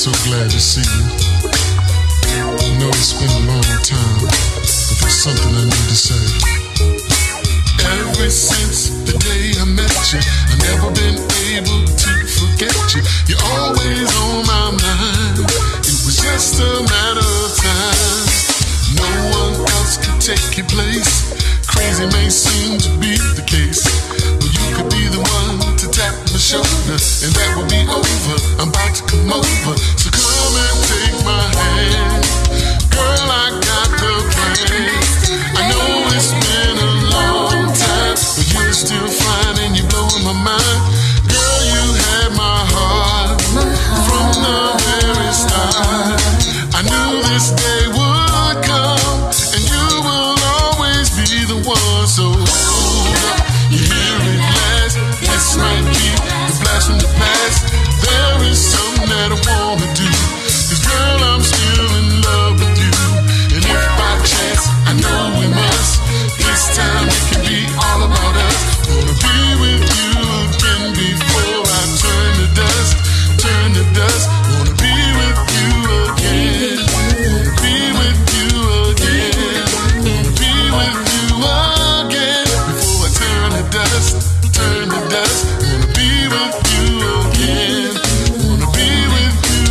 so glad to see you. I know it's been a long time, but there's something I need to say. Ever since the day I met you, I've never been able to forget you. You're always on my mind. It was just a matter of time. No one else could take your place. Crazy may seem to be the case, but you could be the one to tap my shoulder, and that will be over. I'm about to come over, so come and take my hand. Girl, I got the plan. I know it's been a long time, but you're still fine and you're blowing my mind. Girl, you had my heart from the very start. I knew this day would come, and you will always be the one. So hold up, you hear it last. This might be the blast from the past. There is something that I wanna do, 'cause girl, I'm still in love with you. And if by chance, I know we must, this time it can be all about us. Wanna be with you again before I turn to dust, turn to dust. Wanna be with you again. Wanna be with you again. Wanna be with you again before I turn to dust, turn to dust. Wanna be with you again. Wanna be with you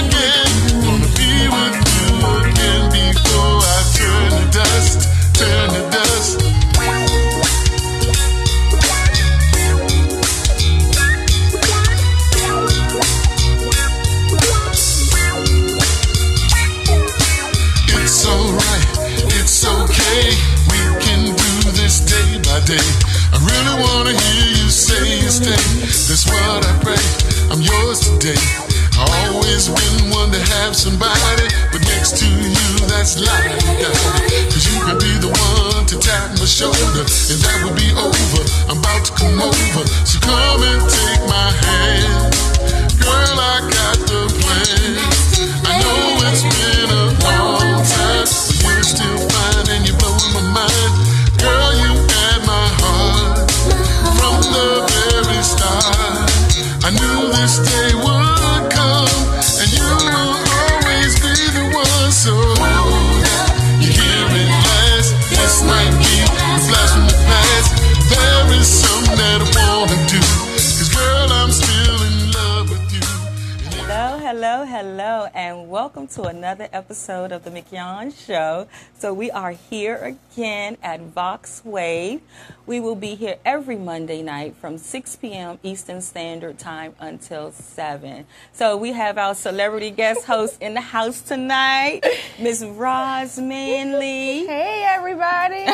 again. Wanna be with you again before I turn to dust, turn to dust. It's alright, it's okay. We can do this day by day. I really wanna hear you say you stay. That's what I pray. I'm yours today. I always been one to have somebody, but next to you, that's life. 'Cause you could be the one to tap my shoulder, and that would be over. I'm about to come over, so come and take my hand. Girl, I got the plan. I know it's been a long time, but you're still fine and you're blowing my mind. Girl, you had my heart from the very start. I knew this day would come, and you will always be the one. So you hear it last. This might be the blast from the past. There is something that I wanna do, 'cause girl, I'm still in love with you. Hello, hello, hello, and welcome to another episode of the Mignon Show. So we are here again at Vox Wave. We will be here every Monday night from 6 p.m. Eastern Standard Time until 7. So we have our celebrity guest host in the house tonight, Miss Roz Manley. Hey, everybody.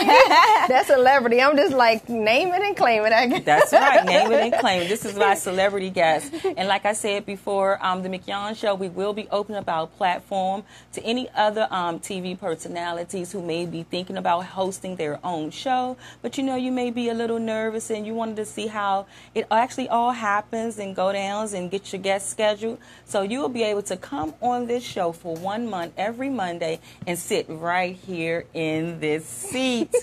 That's celebrity. I'm just like, name it and claim it. That's right. Name it and claim it. This is my celebrity guest. And like I said before, the Mignon Show, we will be opening up our platform to any other TV personalities who may be thinking about hosting their own show. But, you know, you may be a little nervous and you wanted to see how it actually all happens and go down and get your guest scheduled. So you will be able to come on this show for 1 month every Monday and sit right here in this seat.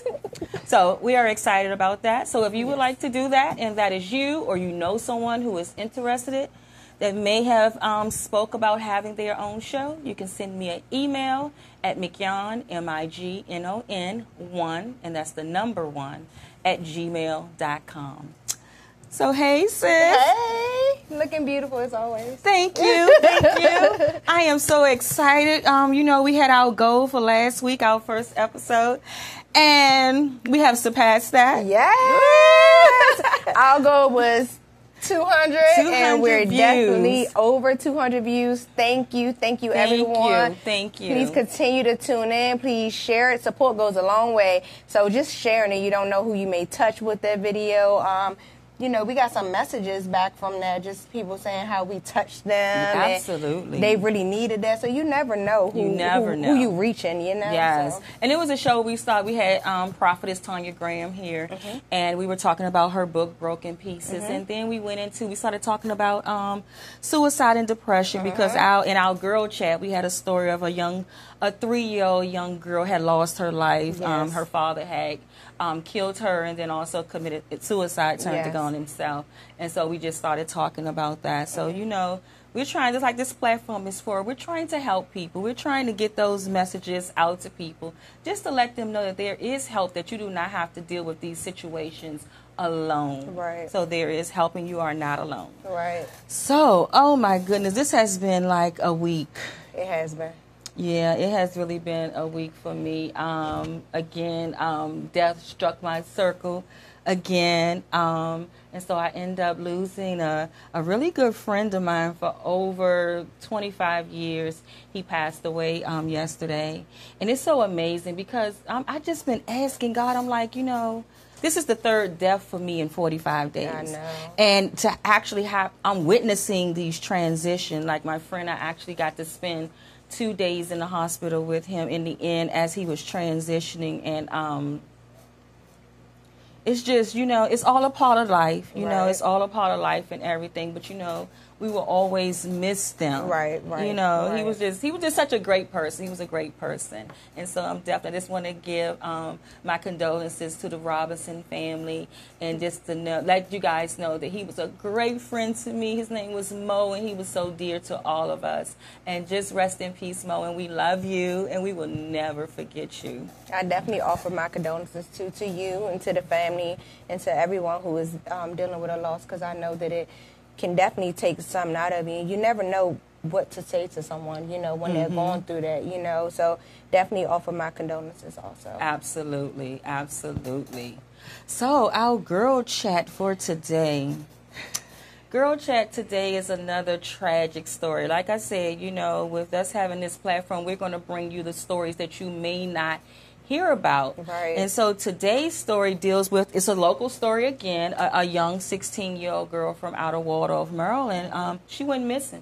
So we are excited about that. So if you would like to do that, and that is you or you know someone who is interested that may have spoke about having their own show, you can send me an email at Mignon, MIGNON1, and that's the number 1, at gmail.com. So, hey, sis. Hey, looking beautiful as always. Thank you. Thank you. I am so excited. You know, we had our goal for last week, our first episode, and we have surpassed that. Yes. Our goal was 200 and we're views. Definitely over 200 views. Thank you everyone. Thank you. Please continue to tune in. Please share it. Support goes a long way. So just sharing it. You don't know who you may touch with that video. You know, we got some messages back from that, just people saying how we touched them. Absolutely. And they really needed that. So you never know who you reaching, you know. Yes. So. And it was a show we saw. We had Prophetess Tanya Graham here, and we were talking about her book, Broken Pieces. And then we started talking about suicide and depression because in our girl chat, we had a story of a 3-year-old young girl had lost her life. Yes. Her father had killed her and then also committed suicide, turned to Yes. gun himself. And so we just started talking about that. So, you know, we're trying, just like this platform is for, we're trying to help people. We're trying to get those messages out to people just to let them know that there is help, that you do not have to deal with these situations alone. Right. So there is help and you are not alone. Right. So, oh my goodness, this has been like a week. It has been. Yeah, it has really been a week for me. Again, death struck my circle again. And so I end up losing a really good friend of mine for over 25 years. He passed away yesterday. And it's so amazing because I just been asking God, I'm like, you know, this is the third death for me in 45 days. I know. And to actually I'm witnessing these transitions. Like my friend, I actually got to spend 2 days in the hospital with him in the end as he was transitioning. And it's just, you know, it's all a part of life. You know, it's all a part of life and everything. But, you know, we will always miss them. Right. You know, right. he was just such a great person. He was a great person. And so I'm definitely just want to give my condolences to the Robinson family and just to let you guys know that he was a great friend to me. His name was Mo, and he was so dear to all of us. And just rest in peace, Mo, and we love you, and we will never forget you. I definitely offer my condolences to you and to the family and to everyone who is dealing with a loss, because I know that it can definitely take something out of you. You never know what to say to someone, you know, when they're going through that, you know. So definitely offer my condolences also. Absolutely, absolutely. So our girl chat for today. Girl chat today is another tragic story. Like I said, you know, with us having this platform, we're going to bring you the stories that you may not hear about. Right. And so today's story deals with, it's a local story again, a young 16-year-old girl from outer Waldorf, Maryland. She went missing.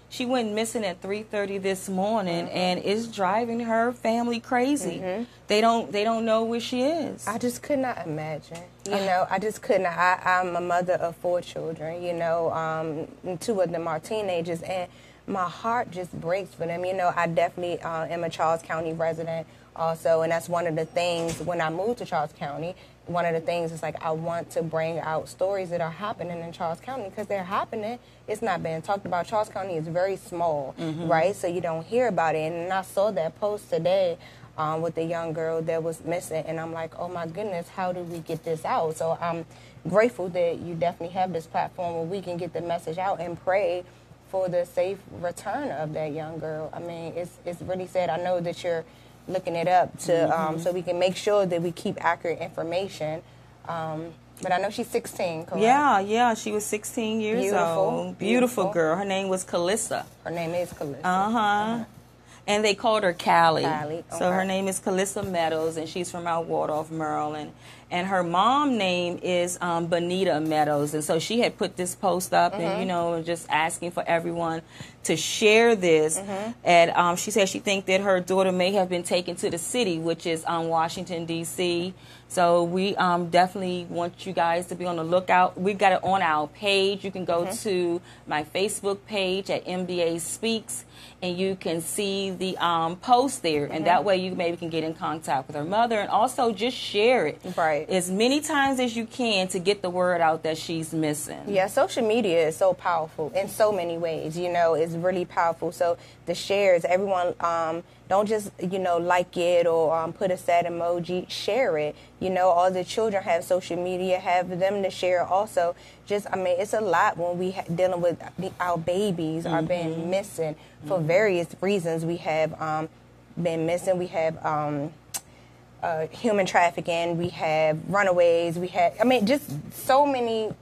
She went missing at 3:30 this morning, and it's driving her family crazy. They don't know where she is. I just could not imagine. You know, I just couldn't. I'm a mother of 4 children, you know, and 2 of them are teenagers, and my heart just breaks for them. You know, I definitely am a Charles County resident also, and that's one of the things when I moved to Charles County. One of the things is like I want to bring out stories that are happening in Charles County because they're happening. It's not being talked about. Charles County is very small, right? So you don't hear about it. And I saw that post today with the young girl that was missing, and I'm like, oh my goodness, how do we get this out? So I'm grateful that you definitely have this platform where we can get the message out and pray for the safe return of that young girl. I mean, it's really sad. I know that you're looking it up to so we can make sure that we keep accurate information. But I know she's 16, correct? Yeah, she was 16 years old. Beautiful girl. Her name was Calissa. Her name is Calissa. And they called her Callie. Callie, So her name is Callie Meadows, and she's from out Waldorf, Maryland. And her mom name is Bonita Meadows. And so she had put this post up and, you know, just asking for everyone to share this. And she said she thinks that her daughter may have been taken to the city, which is Washington, D.C. So we definitely want you guys to be on the lookout. We've got it on our page. You can go to my Facebook page at MBA Speaks, and you can see the post there. And that way you maybe can get in contact with her mother, and also just share it. Right. As many times as you can to get the word out that she's missing. Yeah, social media is so powerful in so many ways, you know, it's really powerful. So the shares, everyone, don't just, you know, like it or put a sad emoji, share it. You know, all the children have social media, have them to share also. Just, I mean, it's a lot when we dealing with our babies are being missing for various reasons. We have been missing. We have human trafficking. We have runaways. We have, I mean, just so many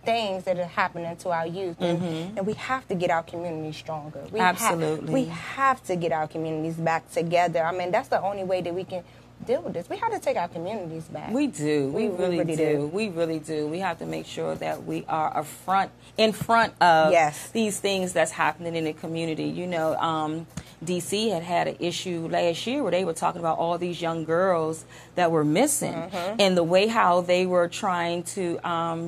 things that are happening to our youth, and we have to get our communities stronger. Absolutely. We have to get our communities back together. I mean, that's the only way that we can deal with this. We have to take our communities back. We do. We really do. We really do. We have to make sure that we are in front of these things that's happening in the community. You know, D.C. had an issue last year where they were talking about all these young girls that were missing and the way how they were trying to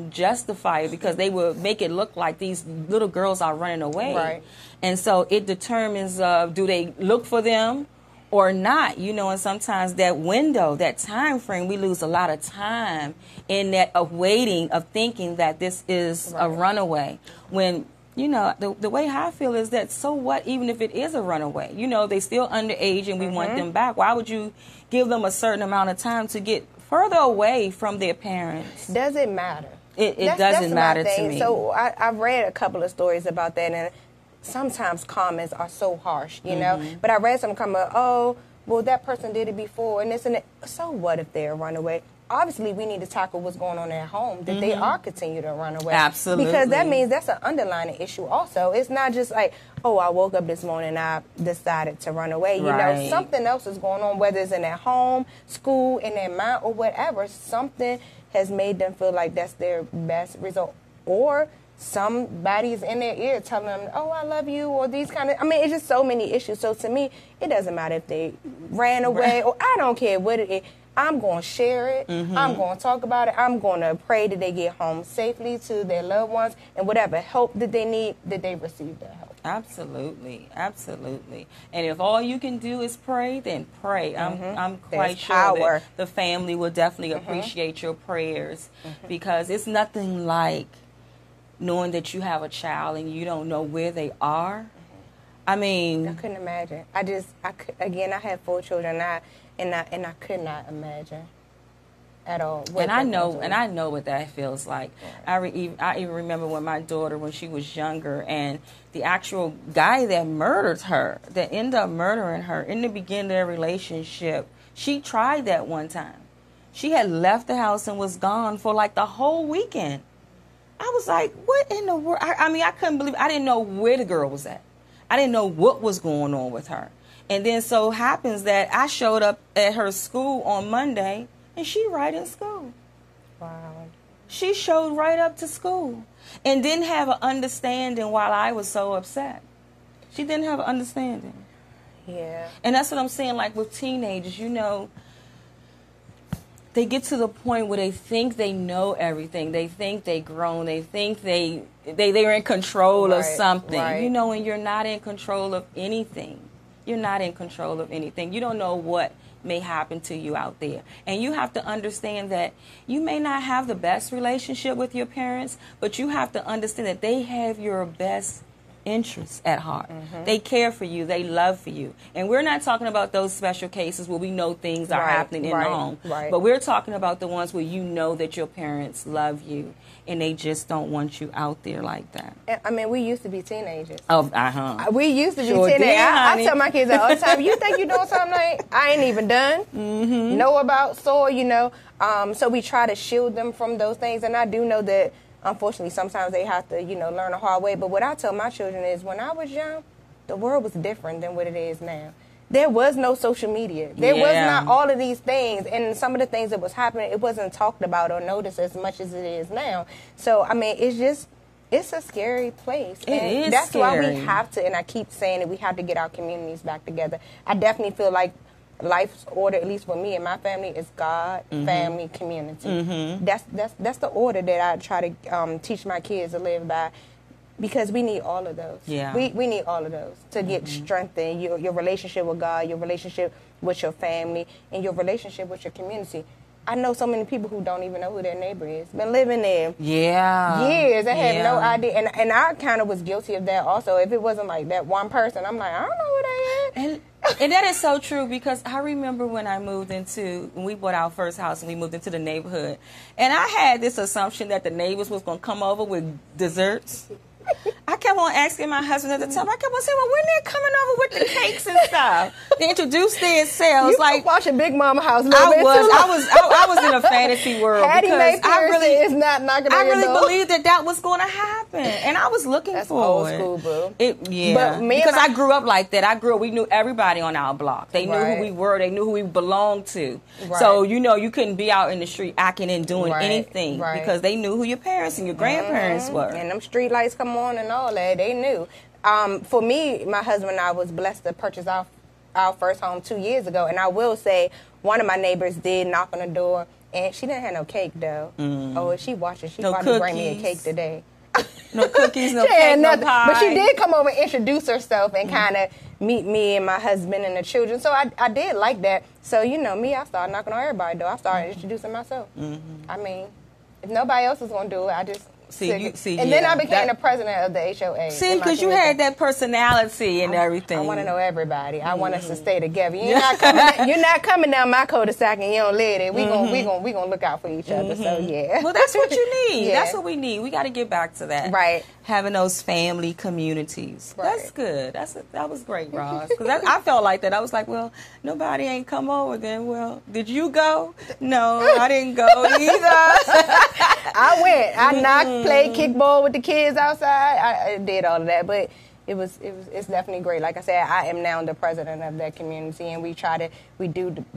justify it because they would make it look like these little girls are running away. Right. And so it determines, do they look for them or not, you know, and sometimes that window, that time frame, we lose a lot of time in that of waiting, of thinking that this is a runaway. When, you know, the way I feel is that, so what, even if it is a runaway? You know, they still underage and we want them back. Why would you give them a certain amount of time to get further away from their parents? Does it matter? It doesn't matter to me. So I've read a couple of stories about that, and sometimes comments are so harsh, you know. But I read some comment, oh, well, that person did it before, and this and that. So what if they're a runaway? Obviously, we need to tackle what's going on at home, that they are continuing to run away. Absolutely. Because that means that's an underlying issue also. It's not just like, oh, I woke up this morning and I decided to run away. You know, something else is going on, whether it's in their home, school, in their mind, or whatever. Something has made them feel like that's their best result. Or somebody's in their ear telling them, oh, I love you, or these kind of, I mean, it's just so many issues. So to me, it doesn't matter if they ran away, or I don't care what it is. I'm going to share it. I'm going to talk about it. I'm going to pray that they get home safely to their loved ones, and whatever help that they need, that they receive that help. Absolutely, absolutely. And if all you can do is pray, then pray. I'm quite sure that the family will definitely appreciate your prayers, because it's nothing like knowing that you have a child and you don't know where they are. I mean, I couldn't imagine. I had 4 children, and I could not imagine at all. And I know what that feels like. Right. I even remember when she was younger, and the actual guy that murdered her, that ended up murdering her in the beginning of their relationship, she tried that one time. She had left the house and was gone for like the whole weekend. I was like, what in the world? I mean, I couldn't believe it. I didn't know where the girl was at. I didn't know what was going on with her. And then so happens that I showed up at her school on Monday, and she right in school. Wow. She showed right up to school and didn't have an understanding while I was so upset. She didn't have an understanding. Yeah. And that's what I'm saying, like with teenagers, you know, they get to the point where they think they know everything. They think they grown. They think they're in control of something. Right. You know, and you're not in control of anything. You're not in control of anything. You don't know what may happen to you out there. And you have to understand that you may not have the best relationship with your parents, but you have to understand that they have your best interests at heart. They care for you. They love for you. And we're not talking about those special cases where we know things are happening in the home. But we're talking about the ones where you know that your parents love you and they just don't want you out there like that. I mean, we used to be teenagers. Oh, We used to be teenagers. I tell my kids all the time, you think you're doing something I ain't even done, know about, you know. So we try to shield them from those things. And I do know that, unfortunately, sometimes they have to, you know, learn the hard way. But what I tell my children is, when I was young, the world was different than what it is now. There was no social media. There was not all of these things. And some of the things that was happening, it wasn't talked about or noticed as much as it is now. So, I mean, it's a scary place. And that's scary. Why we have to, and I keep saying it, we have to get our communities back together. I definitely feel like life's order, at least for me and my family, is God, family, community. That's the order that I try to teach my kids to live by, because we need all of those. Yeah. We need all of those to get strengthened. Your relationship with God, your relationship with your family, and your relationship with your community. I know so many people who don't even know who their neighbor is. Been living there years. I had no idea. And I kind of was guilty of that also. If it wasn't like that one person, I'm like, I don't know who they is. And that is so true, because I remember when we bought our first house and we moved into the neighborhood, and I had this assumption that the neighbors was going to come over with desserts. I kept on asking my husband at the time. I kept on saying, well, when they're coming over with the cakes and stuff, they introduced themselves. You like watching Big Mama House. I was in a fantasy world, because I really believed that was going to happen, and I was looking for it. Old school, boo. Because I grew up like that. We knew everybody on our block. They knew who we were. They knew who we belonged to. Right. So you couldn't be out in the street acting and doing anything because they knew who your parents and your grandparents were. And them street lights come on and all that. They knew. For me, my husband and I was blessed to purchase our first home 2 years ago, and I will say one of my neighbors did knock on the door, and she didn't have no cake though. Oh, if she watching, she probably bring me a cake today. No cookies, no cake, no pie. But she did come over and introduce herself and kind of meet me and my husband and the children. So I did like that. So, you know, me, I started knocking on everybody's door. I started introducing myself. I mean, if nobody else was going to do it, I just... then I became the president of the HOA. See, because you had that personality and everything. I want to know everybody. I want us to stay together. You're not coming down my cul-de-sac and you don't live there. We gonna look out for each other. So yeah. Well, that's what you need. Yeah. That's what we need. We got to get back to that. Right. Having those family communities. Right. That's good. That was great, Roz. Because I felt like that. I was like, well, nobody ain't come over then. Well, did you go? No, I didn't go either. I went. I knocked, played kickball with the kids outside. I did all of that, but it's definitely great. Like I said, I am now the president of that community, and we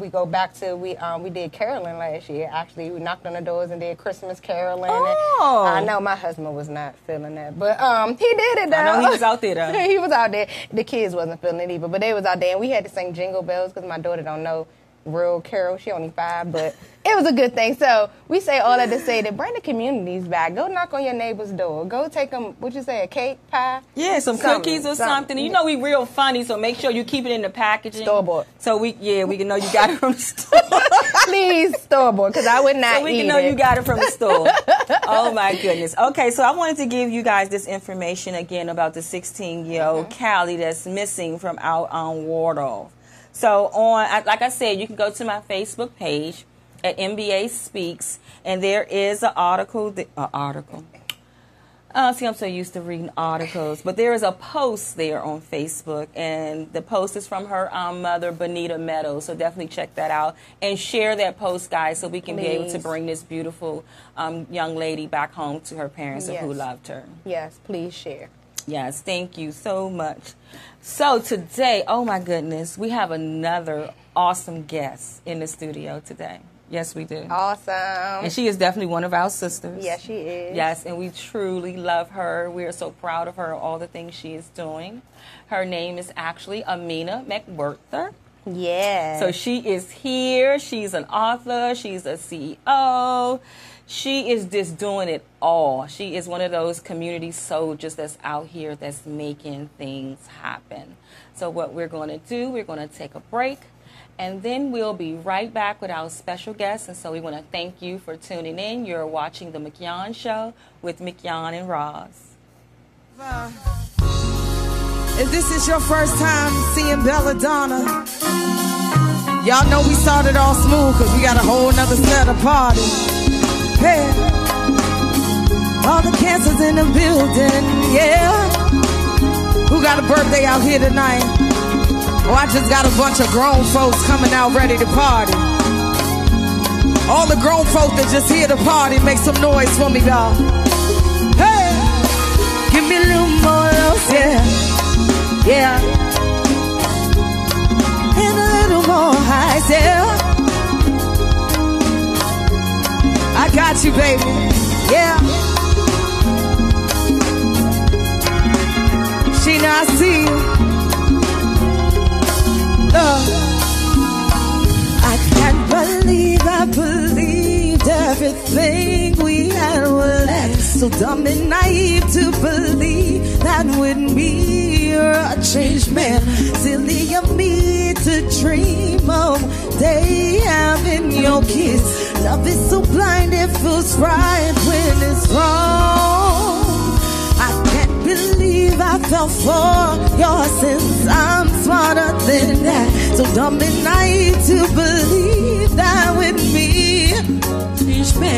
go back to we did caroling last year. Actually, we knocked on the doors and did Christmas caroling. Oh. And I know my husband was not feeling that, but he did it though. I know he was out there though. He was out there. The kids wasn't feeling it either, but they was out there, and we had to sing Jingle Bells because my daughter don't know real carol. She only 5, but it was a good thing. So we say all that to say that bring the communities back. Go knock on your neighbor's door. Go take them, what you say, a cake, pie? Yeah, some cookies or something. You know we real funny, so make sure you keep it in the packaging. Store-bought. So we can know you got it from the store. Please, store-bought, because I would not eat it. So we can know you got it from the store. Oh, my goodness. Okay, so I wanted to give you guys this information again about the 16-year-old Callie that's missing from out on Wardle. So like I said, you can go to my Facebook page at NBA Speaks, and there is an article. See, I'm so used to reading articles, but there is a post there on Facebook, and the post is from her mother, Bonita Meadows. So definitely check that out and share that post, guys, so we can be able to bring this beautiful young lady back home to her parents who loved her. Yes, please share. Yes, thank you so much. So today, oh my goodness, we have another awesome guest in the studio today. Yes, we do. Awesome. And she is definitely one of our sisters. Yes, she is. Yes, and we truly love her. We are so proud of her, all the things she is doing. Her name is actually Amina McWhirter. Yeah. So she is here. She's an author. She's a CEO. She is just doing it all. She is one of those community soldiers that's out here that's making things happen. So what we're going to do, we're going to take a break, and then we'll be right back with our special guest. And so we want to thank you for tuning in. You're watching The Mignon Show with Mignon and Roz. If this is your first time seeing Belladonna, y'all know we started all smooth because we got a whole nother set of party. Hey, all the cancers in the building, yeah. Who got a birthday out here tonight? Oh, I just got a bunch of grown folks coming out ready to party. All the grown folk that just here to party, make some noise for me, y'all. Hey, give me a little more love, yeah, yeah. And a little more highs, yeah. I got you, baby, yeah. Sheena, I see you. I can't believe I believed everything we had was last. So dumb and naive to believe that with me you're a changed man. Silly of me to dream of day having your kiss. Love is so blind, it feels right when it's wrong. I can't believe I fell for your sins. I'm smarter than that. So dumb and naive to believe that with me.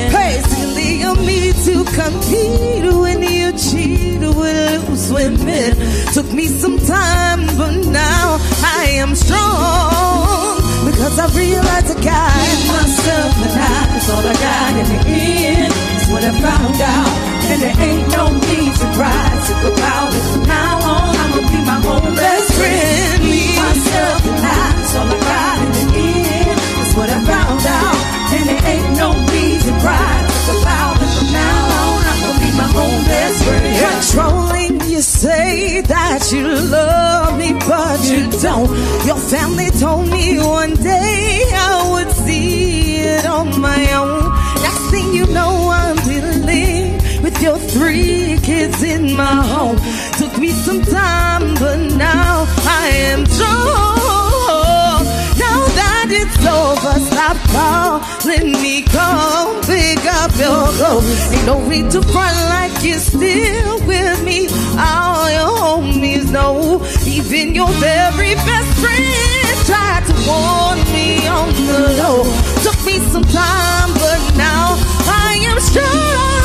Hey, silly of me to compete when you cheat with loose women. Took me some time, but now I am strong. Because I realized I got myself and that's all I got in the end. That's what I found out. And there ain't no need to cry, sick about it. From now on, I'ma be my own best friend. Me, myself and that's all I got in the end. That's what I found out. And there ain't no need to cry, sick about it. From now on, I'ma be my own best friend. Controlling, you say that you love me, but you don't. Your family told me one day I would see it on my own. Next thing you know, I'm dealing with your 3 kids is in my home. Took me some time, but now I am strong. Now that it's over, stop calling me, come pick up your clothes. Ain't no need to front like you're still with me. All your homies know, even your very best friend tried to warn me on the low. Took me some time, but now I am strong.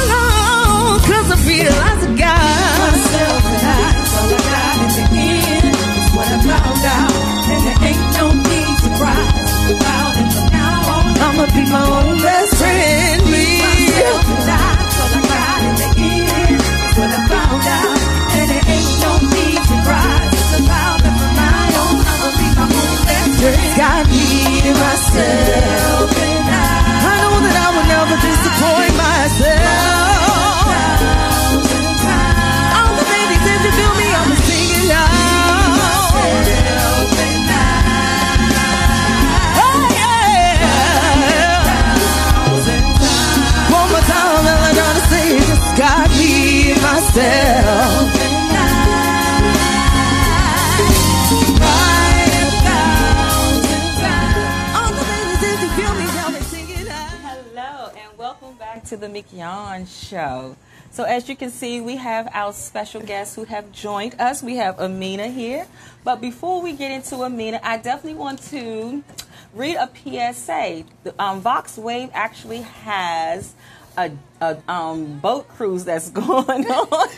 Cause I realized I got myself and that's all I got in the end. That's what I found out. And there ain't no need to cry about it from now on. I'ma be my own best friend. Myself and that's all I got in the end. That's what I found out. And there ain't no need to cry about it from now on. I'ma be my own best friend. Got me myself and I know that I will never disappoint myself. All the ladies, if you feel me, I'ma sing it out. Oh yeah. One more time, all I gotta say is just got me myself. To the Mignon Show. So as you can see, we have our special guests who have joined us. We have Amina here. But before we get into Amina, I definitely want to read a PSA. The, Vox Wave actually has a boat cruise that's going on.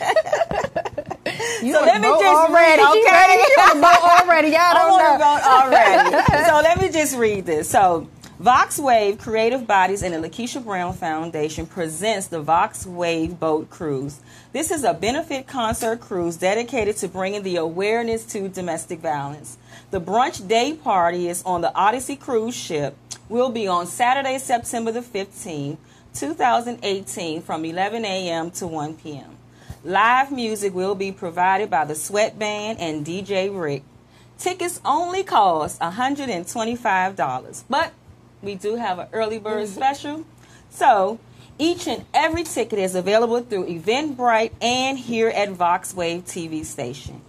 You so let me just already. read, okay? You on the boat already. Y'all don't know. I'm on the boat already. So let me just read this. So Vox Wave Creative Bodies and the Lakeisha Brown Foundation presents the Vox Wave Boat Cruise. This is a benefit concert cruise dedicated to bringing the awareness to domestic violence. The brunch day party is on the Odyssey cruise ship. Will be on Saturday, September the 15th, 2018 from 11 a.m. to 1 p.m. Live music will be provided by the Sweat Band and DJ Rick. Tickets only cost $125, but we do have an early bird special. So each and every ticket is available through Eventbrite and here at Vox Wave TV station.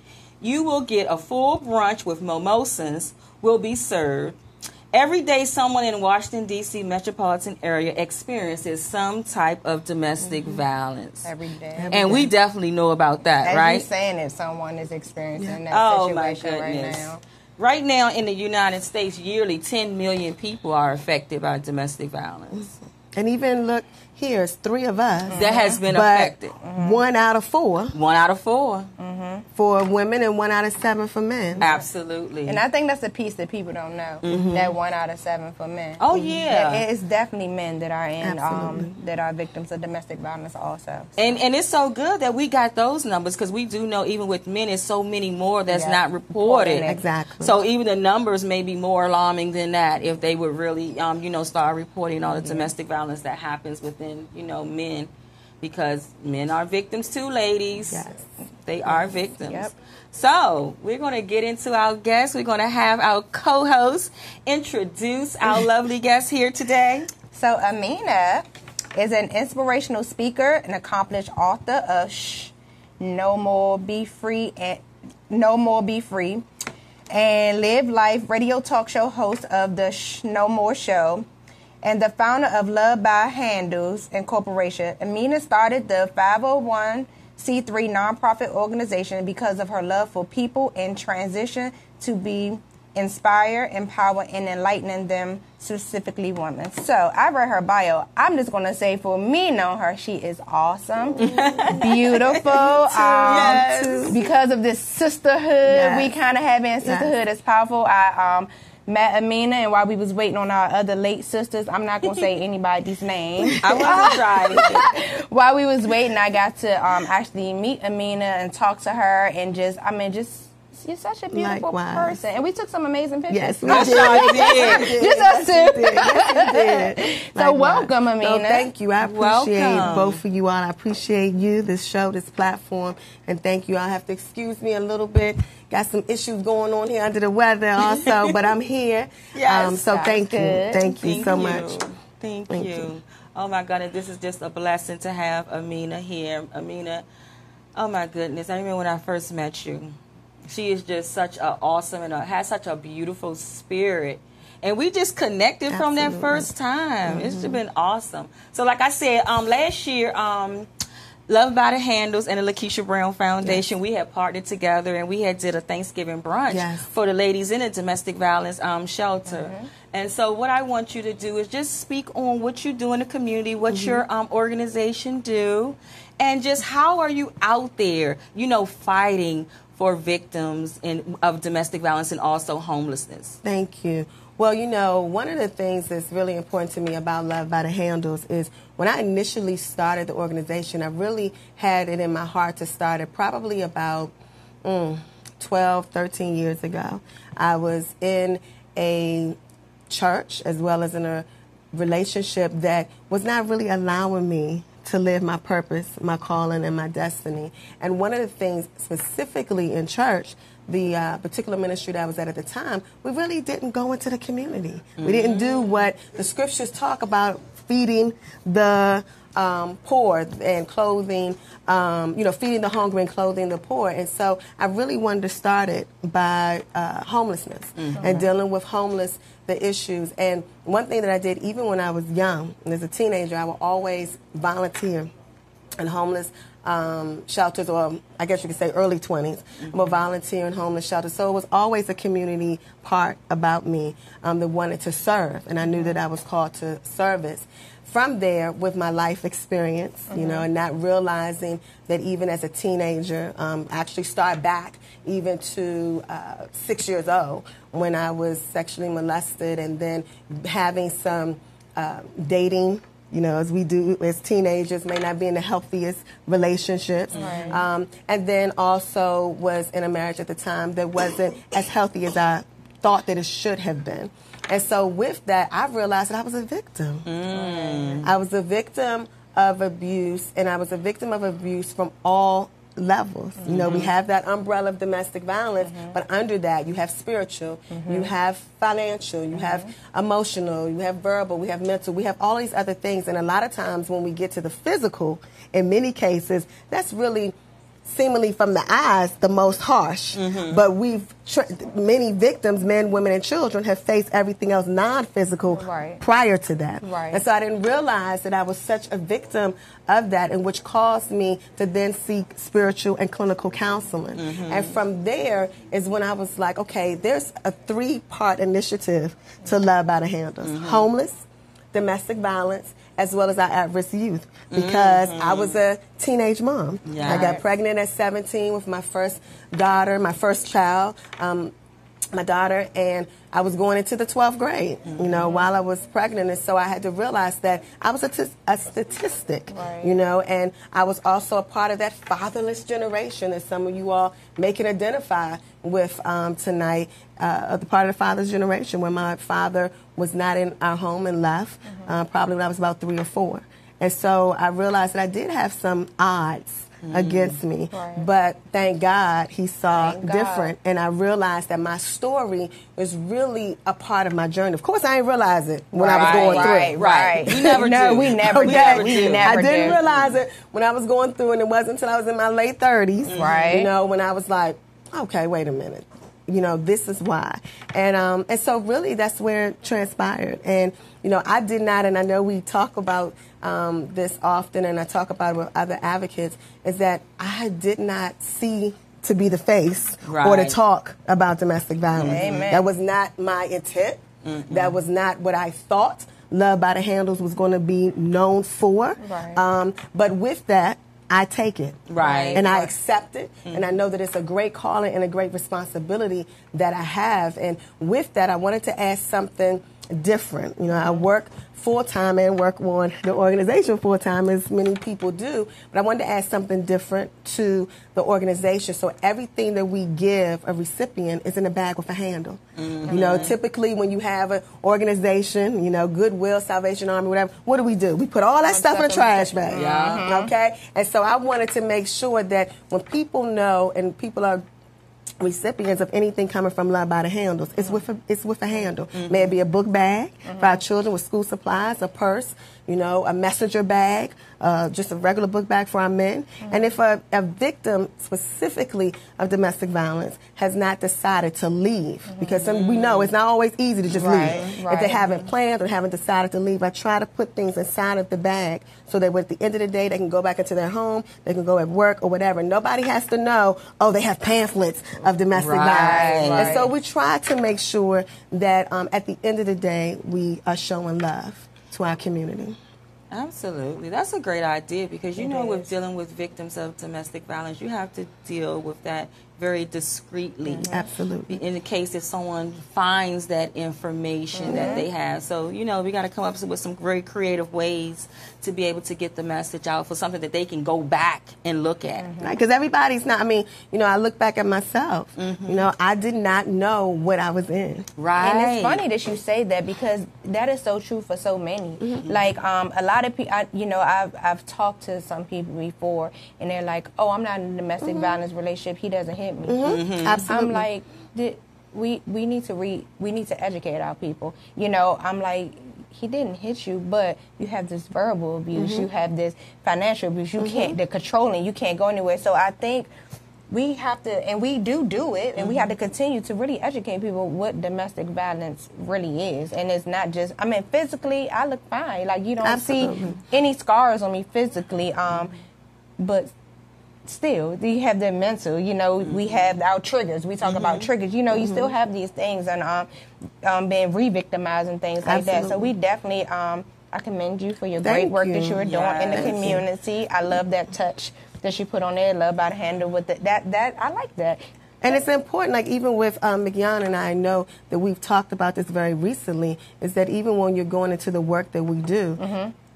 You will get a full brunch with mimosas will be served. Every day someone in Washington, D.C. metropolitan area experiences some type of domestic violence. Every day. And we definitely know about that, As right? you saying that someone is experiencing that situation right now. Right now in the United States, yearly 10 million people are affected by domestic violence. And even look, here's 3 of us that has been affected. 1 out of 4. 1 out of 4. For women and 1 out of 7 for men. Absolutely. And I think that's a piece that people don't know. That 1 out of 7 for men. Oh yeah. It's definitely men that are in that are victims of domestic violence also. So. And it's so good that we got those numbers because we do know even with men, it's so many more that's not reported. Exactly. So even the numbers may be more alarming than that if they would really, start reporting all the domestic violence that happens within, men. Because men are victims too, ladies. Yes. They are victims. Yep. So we're going to get into our guests. We're going to have our co-host introduce our lovely guest here today. So Amina is an inspirational speaker, an accomplished author of No More Be Free and Live Life radio talk show host of the No More Show, and the founder of Love by Handles Incorporation. Amina started the 501c3 nonprofit organization because of her love for people in transition to be inspire, empower, and enlightening them, specifically women. So I read her bio. I'm just going to say for me knowing her, she is awesome, beautiful. Yes. Because of this sisterhood we kind of have in sisterhood is powerful. I met Amina, and while we was waiting on our other late sisters, I'm not going to say anybody's name. I wasn't driving. While we was waiting, I got to actually meet Amina and talk to her, and you're such a beautiful person. And we took some amazing pictures. Yes, we did. Just us two. Yes, we did. So welcome, Amina. No, thank you. I appreciate Welcome. both of you all. I appreciate you, this show, this platform. And thank you. I'll have to excuse me a little bit. Got some issues going on here under the weather also, but I'm here. Yes, so thank you. good. Thank you so much. Thank you. Oh, my goodness. This is just a blessing to have Amina here. Amina, Oh my goodness! I remember when I first met you. She is just such a awesome and has such a beautiful spirit. And we just connected from that first time. It's just been awesome. So like I said, last year, Love by the Handles and the Lakeisha Brown Foundation, we had partnered together and we had did a Thanksgiving brunch for the ladies in the domestic violence shelter. And so what I want you to do is just speak on what you do in the community, what your organization do, and just how are you out there, you know, fighting for victims of domestic violence and also homelessness. Thank you. Well, you know, one of the things that's really important to me about Love by the Handles is when I initially started the organization, I really had it in my heart to start it probably about 12, 13 years ago. I was in a church as well as in a relationship that was not really allowing me to live my purpose, my calling, and my destiny. And one of the things specifically in church, the particular ministry that I was at the time, we really didn't go into the community. We didn't do what the scriptures talk about, feeding the poor and clothing, you know, feeding the hungry and clothing the poor. And so I really wanted to start it by homelessness and dealing with the issues. And one thing that I did even when I was young, and as a teenager, I would always volunteer in homeless shelters, or I guess you could say early 20s. I'm a volunteer in homeless shelters. So it was always a community part about me that wanted to serve, and I knew that I was called to service. From there, with my life experience, you know, and not realizing that even as a teenager, actually start back even to 6 years old when I was sexually molested, and then having some dating, you know, as we do as teenagers, may not be in the healthiest relationships. And then also was in a marriage at the time that wasn't as healthy as I thought that it should have been. And so with that, I realized that I was a victim. I was a victim of abuse, and I was a victim of abuse from all levels. You know, we have that umbrella of domestic violence, but under that you have spiritual, you have financial, you have emotional, you have verbal, we have mental, we have all these other things. And a lot of times when we get to the physical, in many cases, that's really seemingly from the eyes the most harsh, but many victims, men, women, and children, have faced everything else non-physical prior to that. And so I didn't realize that I was such a victim of that, and which caused me to then seek spiritual and clinical counseling. And from there is when I was like, okay, there's a 3-part initiative to Love by the Handles: homeless, domestic violence, as well as our at-risk youth, because I was a teenage mom. I got pregnant at 17 with my first daughter, my first child, my daughter, and I was going into the 12th grade, you know, while I was pregnant. And so I had to realize that I was a statistic, you know, and I was also a part of that fatherless generation that some of you all may can identify with tonight, the part of the fatherless generation where my father was not in our home and left, probably when I was about 3 or 4. And so I realized that I did have some odds against me, but thank God he saw different, and I realized that my story was really a part of my journey. Of course, I didn't realize it when I was going through. We never do. We never did. I didn't realize it when I was going through, and it wasn't until I was in my late 30s, you know, when I was like, okay, wait a minute. You know, this is why. And so really that's where it transpired. And, you know, I did not, and I know we talk about this often, and I talk about it with other advocates, is that I did not see to be the face or to talk about domestic violence. That was not my intent. That was not what I thought Love by the Handles was going to be known for. But with that, I take it. And I accept it. And I know that it's a great calling and a great responsibility that I have. And with that, I wanted to add something different. You know, I work full-time and work on the organization full-time, as many people do, but I wanted to add something different to the organization. So everything that we give a recipient is in a bag with a handle. You know, typically when you have an organization, you know, Goodwill, Salvation Army, whatever, what do? We put all that stuff in a trash bag. Okay? And so I wanted to make sure that when people know and people are recipients of anything coming from Love by the Handles. It's with a handle. May it be a book bag for our children with school supplies, a purse, a messenger bag, just a regular book bag for our men. And if a victim specifically of domestic violence has not decided to leave, because we know it's not always easy to just leave. If they haven't planned or haven't decided to leave, I try to put things inside of the bag so that at the end of the day they can go back into their home, they can go at work or whatever. Nobody has to know, they have pamphlets of domestic violence. And so we try to make sure that at the end of the day we are showing love to our community. Absolutely. That's a great idea because, with dealing with victims of domestic violence, you have to deal with that very discreetly. Absolutely. In the case if someone finds that information that they have. So, we got to come up with some very creative ways to be able to get the message out for something that they can go back and look at. Because everybody's not, I look back at myself. I did not know what I was in. Right. And it's funny that you say that because that is so true for so many. Like, a lot of people, I've talked to some people before and they're like, I'm not in a domestic violence relationship. He doesn't hit me. Absolutely. I'm like, we need to educate our people. I'm like, he didn't hit you, but you have this verbal abuse, you have this financial abuse, you can't, the controlling, you can't go anywhere. So I think we have to, and we do it, and we have to continue to really educate people what domestic violence really is. And it's not just, physically, I look fine. Like, you don't see any scars on me physically, but still, you have the mental, we have our triggers. We talk about triggers. You still have these things and being re-victimized and things like that. So we definitely, I commend you for your great work that you are doing in the community. I love that touch that you put on there, Love by the Handle with it. That I like that. And it's important, like even with Mignon and I know that we've talked about this very recently, is that even when you're going into the work that we do,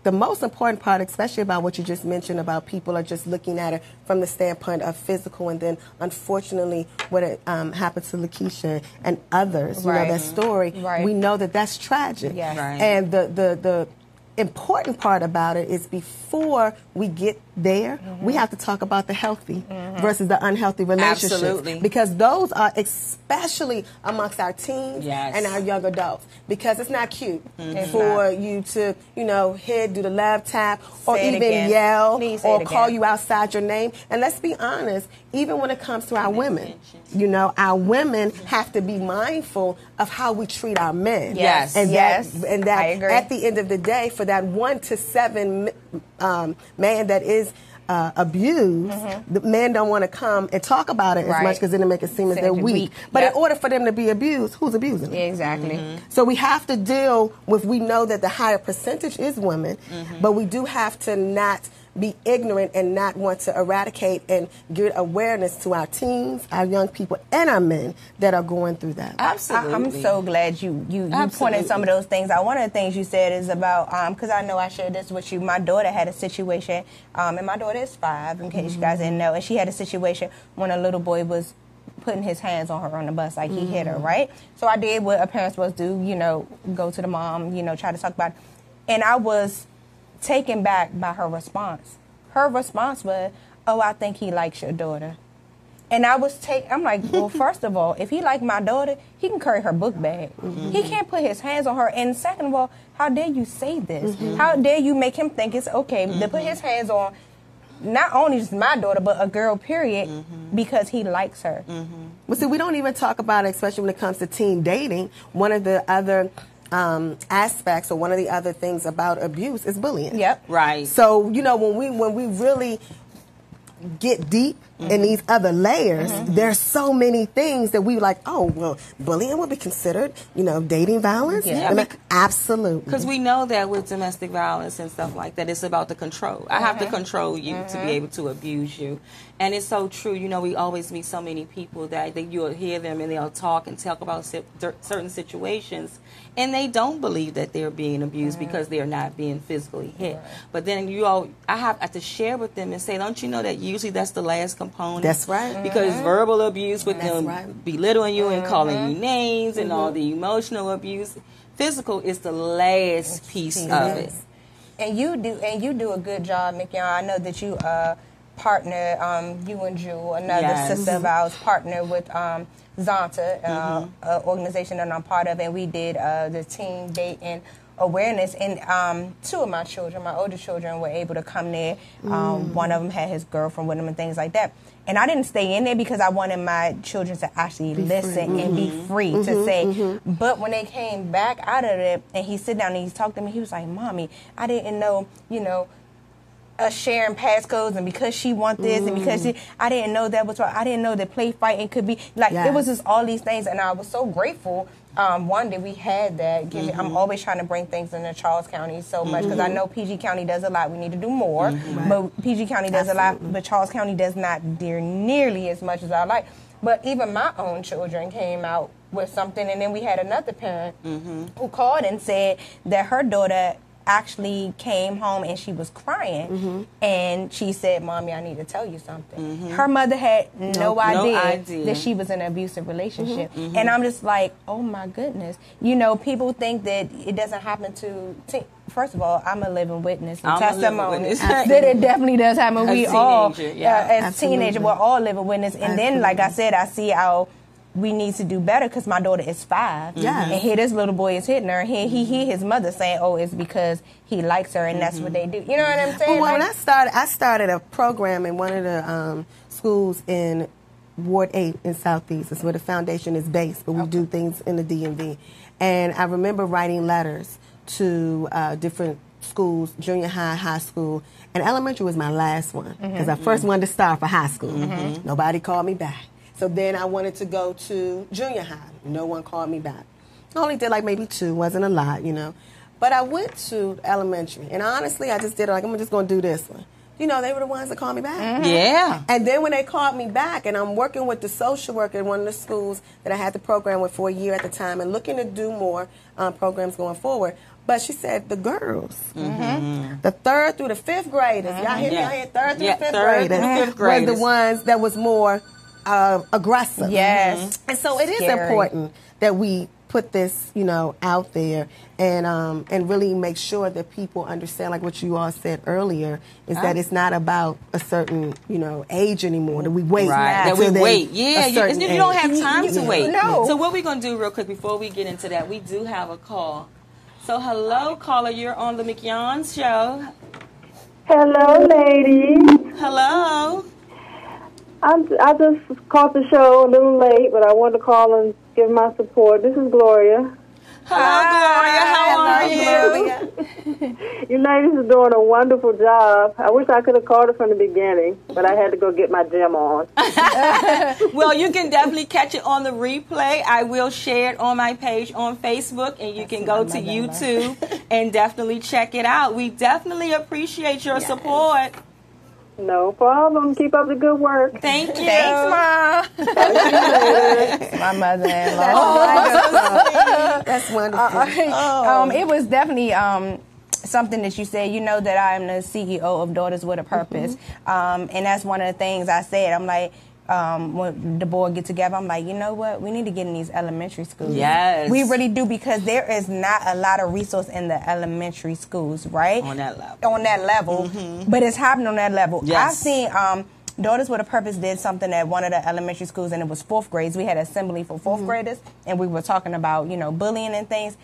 the most important part, especially about what you just mentioned about people are just looking at it from the standpoint of physical, and then unfortunately what happened to Lakeisha and others, that story, we know that that's tragic. Yes. And the important part about it is before we get there, we have to talk about the healthy versus the unhealthy relationships. Absolutely. Because those are especially amongst our teens and our young adults. Because it's not cute for you to, hit, do the love tap, or even yell, or call you outside your name. And let's be honest, even when it comes to our women, our women have to be mindful of how we treat our men. Yes. And that I agree. at the end of the day, for that 1 to 7 man that is abused, the men don't want to come and talk about it as much because then it makes it seem as they're weak. But in order for them to be abused, who's abusing them? Exactly. So we have to deal with, we know that the higher percentage is women, but we do have to not be ignorant and not want to eradicate and give awareness to our teens, our young people, and our men that are going through that. Absolutely. I'm so glad you pointed some of those things out. One of the things you said is about, because I know I shared this with you, my daughter had a situation, and my daughter is 5, in case you guys didn't know, and she had a situation when a little boy was putting his hands on her on the bus, like he hit her, right? So I did what a parent's supposed to do, go to the mom, try to talk about it. And I was taken back by her response. Her response was, I think he likes your daughter. And I'm like, well, first of all, if he liked my daughter, he can carry her book bag. He can't put his hands on her. And second of all, how dare you say this? How dare you make him think it's okay to put his hands on not only just my daughter, but a girl, period, because he likes her. Well, see, we don't even talk about it, especially when it comes to teen dating. One of the other aspects, or one of the other things about abuse is bullying. Yep. Right. So, when we really get deep in these other layers, there's so many things that we like, bullying would be considered, dating violence? Yeah. Absolutely. Because we know that with domestic violence and stuff like that, it's about the control. I have to control you to be able to abuse you. And it's so true. We always meet so many people that you'll hear them and they'll talk about certain situations, and they don't believe that they're being abused because they're not being physically hit. But then I have to share with them and say, don't you know that usually that's the last component? That's right. Because verbal abuse with them belittling you and calling you names and all the emotional abuse, physical is the last piece of it. And you do a good job, Mignon. I know that you partner, you and Jewel, another sister of ours, partnered with Zonta, an organization that I'm part of, and we did the teen dating awareness. And 2 of my children, my older children, were able to come there. One of them had his girlfriend with him and things like that. And I didn't stay in there because I wanted my children to actually listen and be free to say. But when they came back out of it, and he sit down and he talked to me, he was like, "Mommy, I didn't know, sharing passcodes, and because she want this, and because I didn't know that was right. I didn't know that play fighting could be like it was just all these things." And I was so grateful. One that we had that. I'm always trying to bring things into Charles County so much because I know PG County does a lot. We need to do more, but PG County does a lot, but Charles County does not do nearly as much as I like. But even my own children came out with something, and then we had another parent who called and said that her daughter actually came home and she was crying, and she said, "Mommy, I need to tell you something." Her mother had no idea that she was in an abusive relationship, and I'm just like, oh my goodness. People think that it doesn't happen to first of all, I'm a living witness and testimony that it definitely does happen. We all, as teenagers, we're all living witness, and then, like I said, I see how we need to do better because my daughter is 5. And here this little boy is hitting her. He hear his mother saying, "Oh, it's because he likes her," and that's what they do. You know what I'm saying? Well, when I started a program in one of the schools in Ward 8 in Southeast. It's where the foundation is based, but we do things in the DMV. And I remember writing letters to different schools, junior high, high school, and elementary was my last one because I first wanted to start for high school. Nobody called me back. So then I wanted to go to junior high. No one called me back. I only did like maybe 2, wasn't a lot, But I went to elementary, and honestly, I just did I'm just going to do this one. They were the ones that called me back. Yeah. And then when they called me back, and I'm working with the social worker in one of the schools that I had the program with for a year at the time and looking to do more programs going forward. But she said the girls, the 3rd through the 5th graders, y'all hear me? I hear 3rd through the 5th graders, were the ones that was more aggressive. Yes. And so it is important that we put this, out there and really make sure that people understand, like what you all said earlier, is that it's not about a certain, age anymore, that we wait. Right. That we wait. Yeah. You don't have time to wait. No. So what we're going to do real quick before we get into that, we do have a call. So hello, caller. You're on the Mignon Show. Hello, ladies. Hello. I just caught the show a little late, but I wanted to call and give my support. This is Gloria. Hello, Gloria. How are you? You ladies are doing a wonderful job. I wish I could have called it from the beginning, but I had to go get my gym on. Well, you can definitely catch it on the replay. I will share it on my page on Facebook, and you can go to YouTube and definitely check it out. We definitely appreciate your support. No problem. Keep up the good work. Thank you. Thanks, Mom. My mother-in-law. Oh, that's wonderful. It was definitely something that you said. You know that I am the CEO of Daughters with a Purpose. And that's one of the things I said. I'm like, when the board get together, I'm like, you know what? We need to get in these elementary schools. Yes. We really do, because there is not a lot of resource in the elementary schools, right? On that level. On that level. But it's happening on that level. Yes. I've seen Daughters with a Purpose did something at one of the elementary schools, and it was 4th grades. We had an assembly for 4th graders, and we were talking about, bullying and things.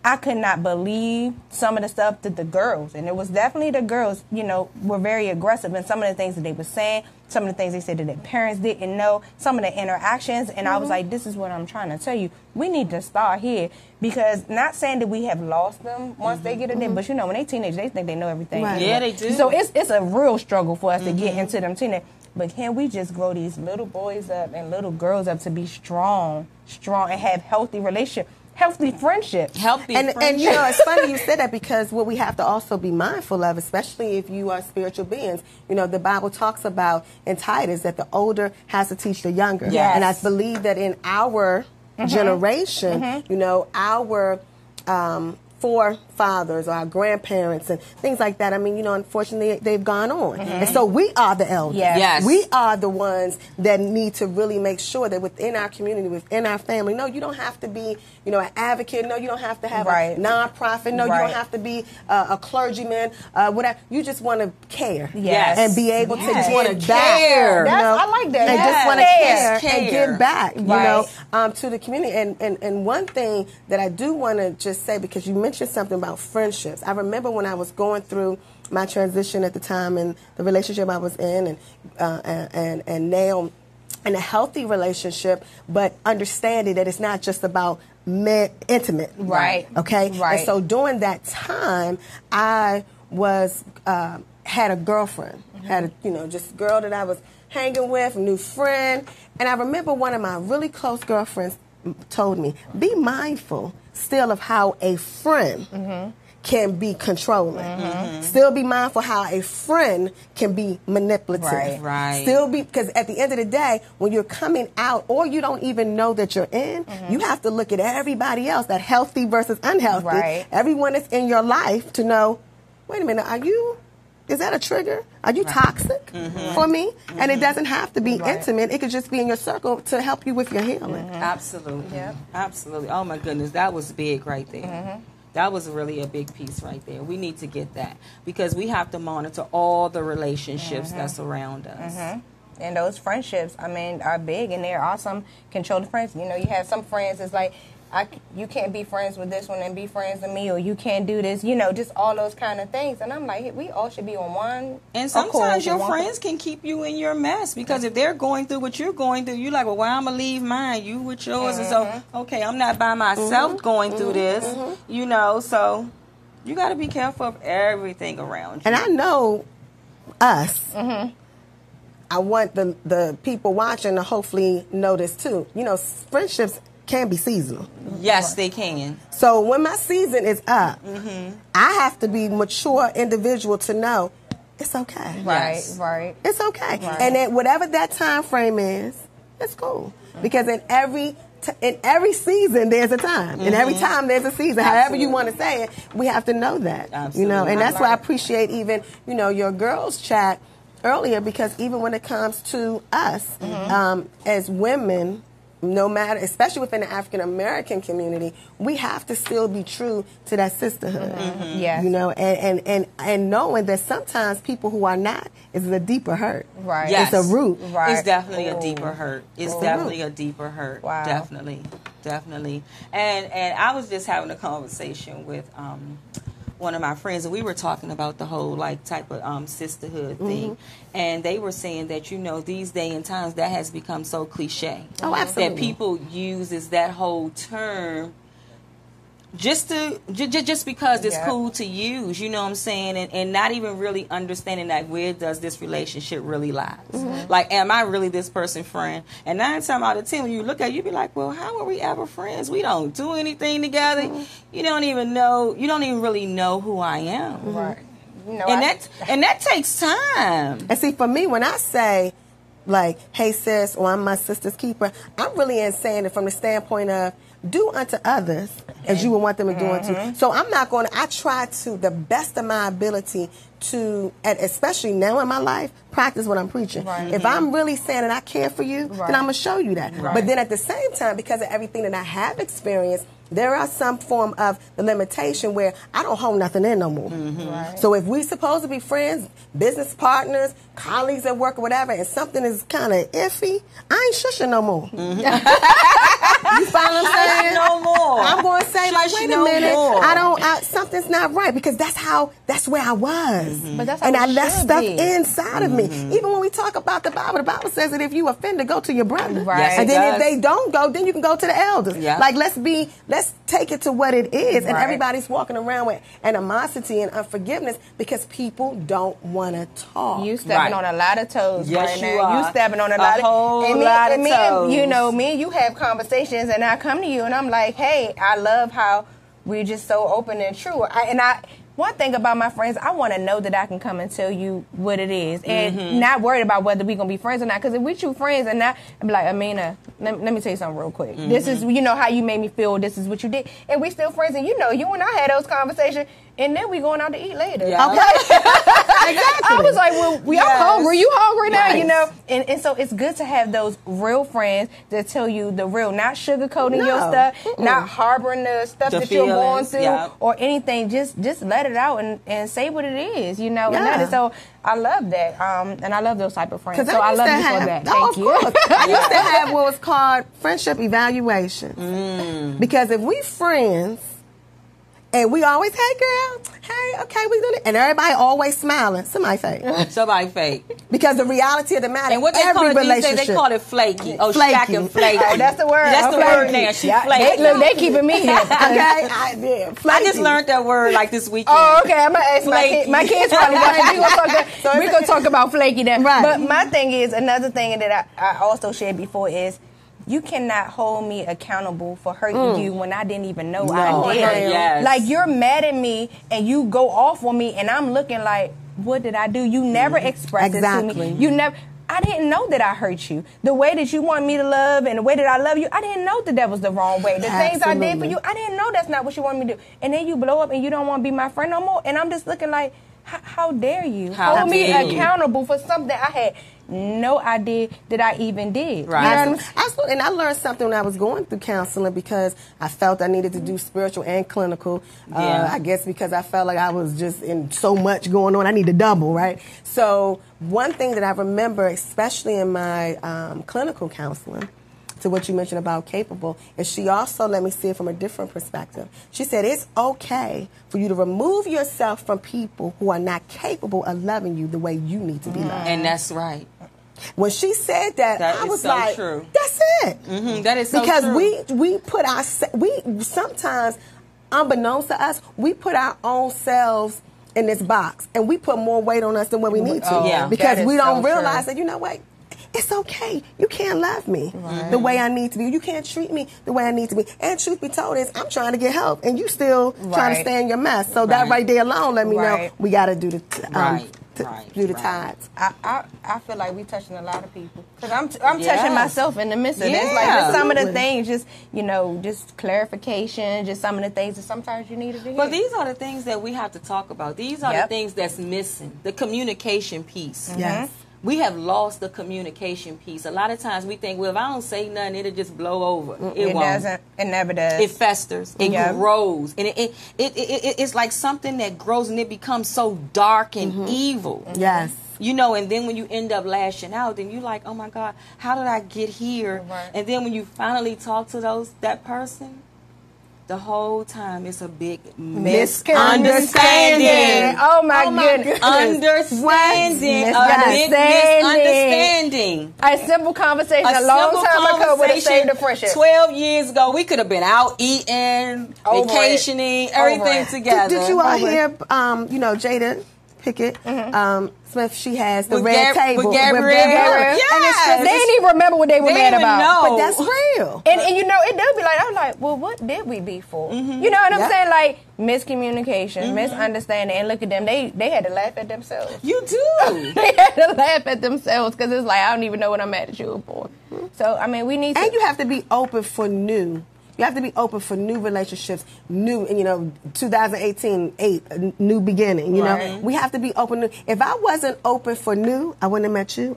I could not believe some of the stuff that the girls, and it was definitely the girls, were very aggressive in some of the things that they were saying, some of the things they said that their parents didn't know, some of the interactions, and I was like, this is what I'm trying to tell you. We need to start here, because not saying that we have lost them once they get in there, but when they teenage, they think they know everything. Right. Yeah, they do. So it's a real struggle for us to get into them teenage. But can we just grow these little boys up and little girls up to be strong, and have healthy relationships? Healthy friendship. And it's funny you said that, because what we have to also be mindful of, especially if you are spiritual beings, the Bible talks about in Titus that the older has to teach the younger. Yes. And I believe that in our generation, our 4, 5, fathers or our grandparents and things like that. I mean, you know, unfortunately, they've gone on. And so we are the elders. Yes. We are the ones that need to really make sure that within our community, within our family, no, you don't have to be, you know, an advocate. No, you don't have to have a nonprofit. No, you don't have to be a clergyman. Whatever. You just want to care. And be able to give back. You know, I like that. And just want to care and give back, you know, to the community. And one thing that I do want to just say, because you mentioned something about friendships. I remember when I was going through my transition at the time and the relationship I was in, and now in a healthy relationship, but understanding that it's not just about intimate. Okay? And so during that time, I was had a girlfriend, had a, you know, just girl that I was hanging with, a new friend. And I remember one of my really close girlfriends told me, be mindful still of how a friend can be controlling. Still be mindful how a friend can be manipulative. Still be, because at the end of the day, when you're coming out or you don't even know that you're in, you have to look at everybody else, that healthy versus unhealthy. Everyone that's in your life to know, wait a minute, is that a trigger? Are you toxic for me? And it doesn't have to be intimate. It could just be in your circle to help you with your healing. Absolutely. Absolutely. Oh, my goodness. That was big right there. That was really a big piece right there. We need to get that because we have to monitor all the relationships that surround us. And those friendships, I mean, are big and they're awesome. Controlling friends. You know, you have some friends that's like, you can't be friends with this one and be friends with me, or you can't do this, you know, just all those kind of things. And I'm like, we all should be on one. And sometimes your friends can keep you in your mess because if they're going through what you're going through, you're like, well, why I'm going to leave mine, you with yours. And so, okay, I'm not by myself going through this, you know, so you got to be careful of everything around you. And I know us. I want the people watching to hopefully know this too. You know, friendships can be seasonal. Yes, they can. So when my season is up, I have to be mature individual to know it's okay. It's okay. And then whatever that time frame is, it's cool. Because in every season there's a time. In every time there's a season. However you want to say it, we have to know that. You know, and that's why I appreciate even, you know, your girls chat earlier, because even when it comes to us as women, no matter, especially within the African American community, we have to still be true to that sisterhood. You know, and knowing that sometimes people who are not is a deeper hurt. Yes. It's a root. It's definitely a deeper hurt. It's definitely a deeper hurt. Definitely. And I was just having a conversation with one of my friends, and we were talking about the whole like type of sisterhood thing, and they were saying that, you know, these day and times that has become so cliche. Oh, absolutely. That people use is that whole term just because it's cool to use, you know what I'm saying, and not even really understanding that where does this relationship really lie. Like, am I really this person's friend? And 9 times out of 10, when you look at it, you be like, well, how are we ever friends? We don't do anything together. You don't even really know who I am. You know, and that takes time. And see, for me, when I say, like, hey, sis, or I'm my sister's keeper, I'm really saying it from the standpoint of do unto others as you would want them to do unto. So I'm not going to, I try to, the best of my ability to, and especially now in my life, practice what I'm preaching. If I'm really saying that I care for you, then I'm going to show you that. But then at the same time, because of everything that I have experienced, there are some form of the limitation where I don't hold nothing in no more. So if we're supposed to be friends, business partners, colleagues at work or whatever, and something is kind of iffy, I ain't shushing no more. You follow what I'm saying? No more. I'm going to say, like, wait a minute, something's not right, because that's where I was. But that's how and it I left should stuff be. inside of me. Even when we talk about the Bible says that if you offend, to go to your brother. Yes, and it then does. if they don't go, then you can go to the elders. Like, let's take it to what it is. And everybody's walking around with animosity and unforgiveness because people don't want to talk. You stepping on a lot of toes Yes, right you now. are. You stepping on a lot lot of toes. You know, me and you have conversations, and I come to you and I'm like, hey, I love how we're just so open and true. One one thing about my friends, I want to know that I can come and tell you what it is, and not worried about whether we gonna be friends or not. Because if we true friends, and not, I'm like, Amina, let me tell you something real quick. This is, you know how you made me feel. This is what you did, and we still friends. And you know, you and I had those conversations, and then we going out to eat later. Yeah. Okay. Exactly. I was like, well, I'm hungry. You hungry now? Right. You know, and so it's good to have those real friends that tell you the real, not sugarcoating your stuff, not harboring the stuff that you're going through or anything. Just let it out and say what it is. You know, and so I love that, and I love those type of friends. So I love you for that. Thank you. I used to have what was called friendship evaluation, because if we friends. And we always, hey girl, hey, okay, we doing it. And everybody always smiling. Somebody fake. Somebody fake. Because the reality of the matter, and what they call it these days, they call it flaky. Oh, flaky. stacking flaky. Oh, that's the word. That's the word now. She flaky. They keeping me here. Okay, I just learned that word like this weekend. Oh, okay. I'm gonna ask my kids probably watching. We're gonna talk about flaky then. Right. But my thing is, another thing that I also shared before is, you cannot hold me accountable for hurting you when I didn't even know I did. Yes. Like, you're mad at me and you go off on me and I'm looking like, what did I do? You never expressed it to me. You never. I didn't know that I hurt you. The way that you want me to love and the way that I love you, I didn't know that was the wrong way. The things I did for you, I didn't know that's not what you want me to do. And then you blow up and you don't want to be my friend no more. And I'm just looking like, how dare you hold me accountable for something I had no idea that I even did. Right. You know Absolutely. And I learned something when I was going through counseling, because I felt I needed to do spiritual and clinical. I guess because I felt like I was just in so much going on. I need to double, right? So one thing that I remember, especially in my clinical counseling, to what you mentioned about capable, and she also let me see it from a different perspective. She said it's okay for you to remove yourself from people who are not capable of loving you the way you need to be loved. And that's right. When she said that I was so like, true. That's it. That is so because true. we put we sometimes, unbeknownst to us, we put our own selves in this box, and we put more weight on us than what we need to. Because we don't realize that, you know what? It's okay. You can't love me the way I need to be. You can't treat me the way I need to be. And truth be told is, I'm trying to get help, and you still trying to stay in your mess. So that right there alone let me know we got to do the do the tides. I feel like we touching a lot of people, because I'm touching myself in the midst of this. Like, just some of the things, just just clarification, just some of the things that sometimes you need to hear. But these are the things that we have to talk about. These are the things that's missing. The communication piece. Yes. We have lost the communication piece. A lot of times we think, well, if I don't say nothing, it'll just blow over. It won't. Doesn't. It never does. It festers. It grows. And it's like something that grows, and it becomes so dark and evil. Yes. You know, and then when you end up lashing out, then you're like, oh, my God, how did I get here? Right. And then when you finally talk to that person, the whole time it's a big misunderstanding. Oh my goodness. Understanding. A big misunderstanding. A simple conversation a long time ago would have saved the friendship. 12 years ago, we could have been out eating, vacationing, everything together. Did you all hear, Jada Pickett, Smith, she has the red table. With Gabrielle. Yes. They didn't even remember what they were mad about. Know. But that's real. And it does be like, I'm like, well, what did we be for? You know what I'm saying? Like, miscommunication, misunderstanding. And look at them. They had to laugh at themselves. You do. They had to laugh at themselves, because it's like, I don't even know what I'm mad at you for. So, I mean, we need to. And you have to be open for new. You have to be open for new relationships, 2018, a new beginning, you know. We have to be open. If I wasn't open for new, I wouldn't have met you.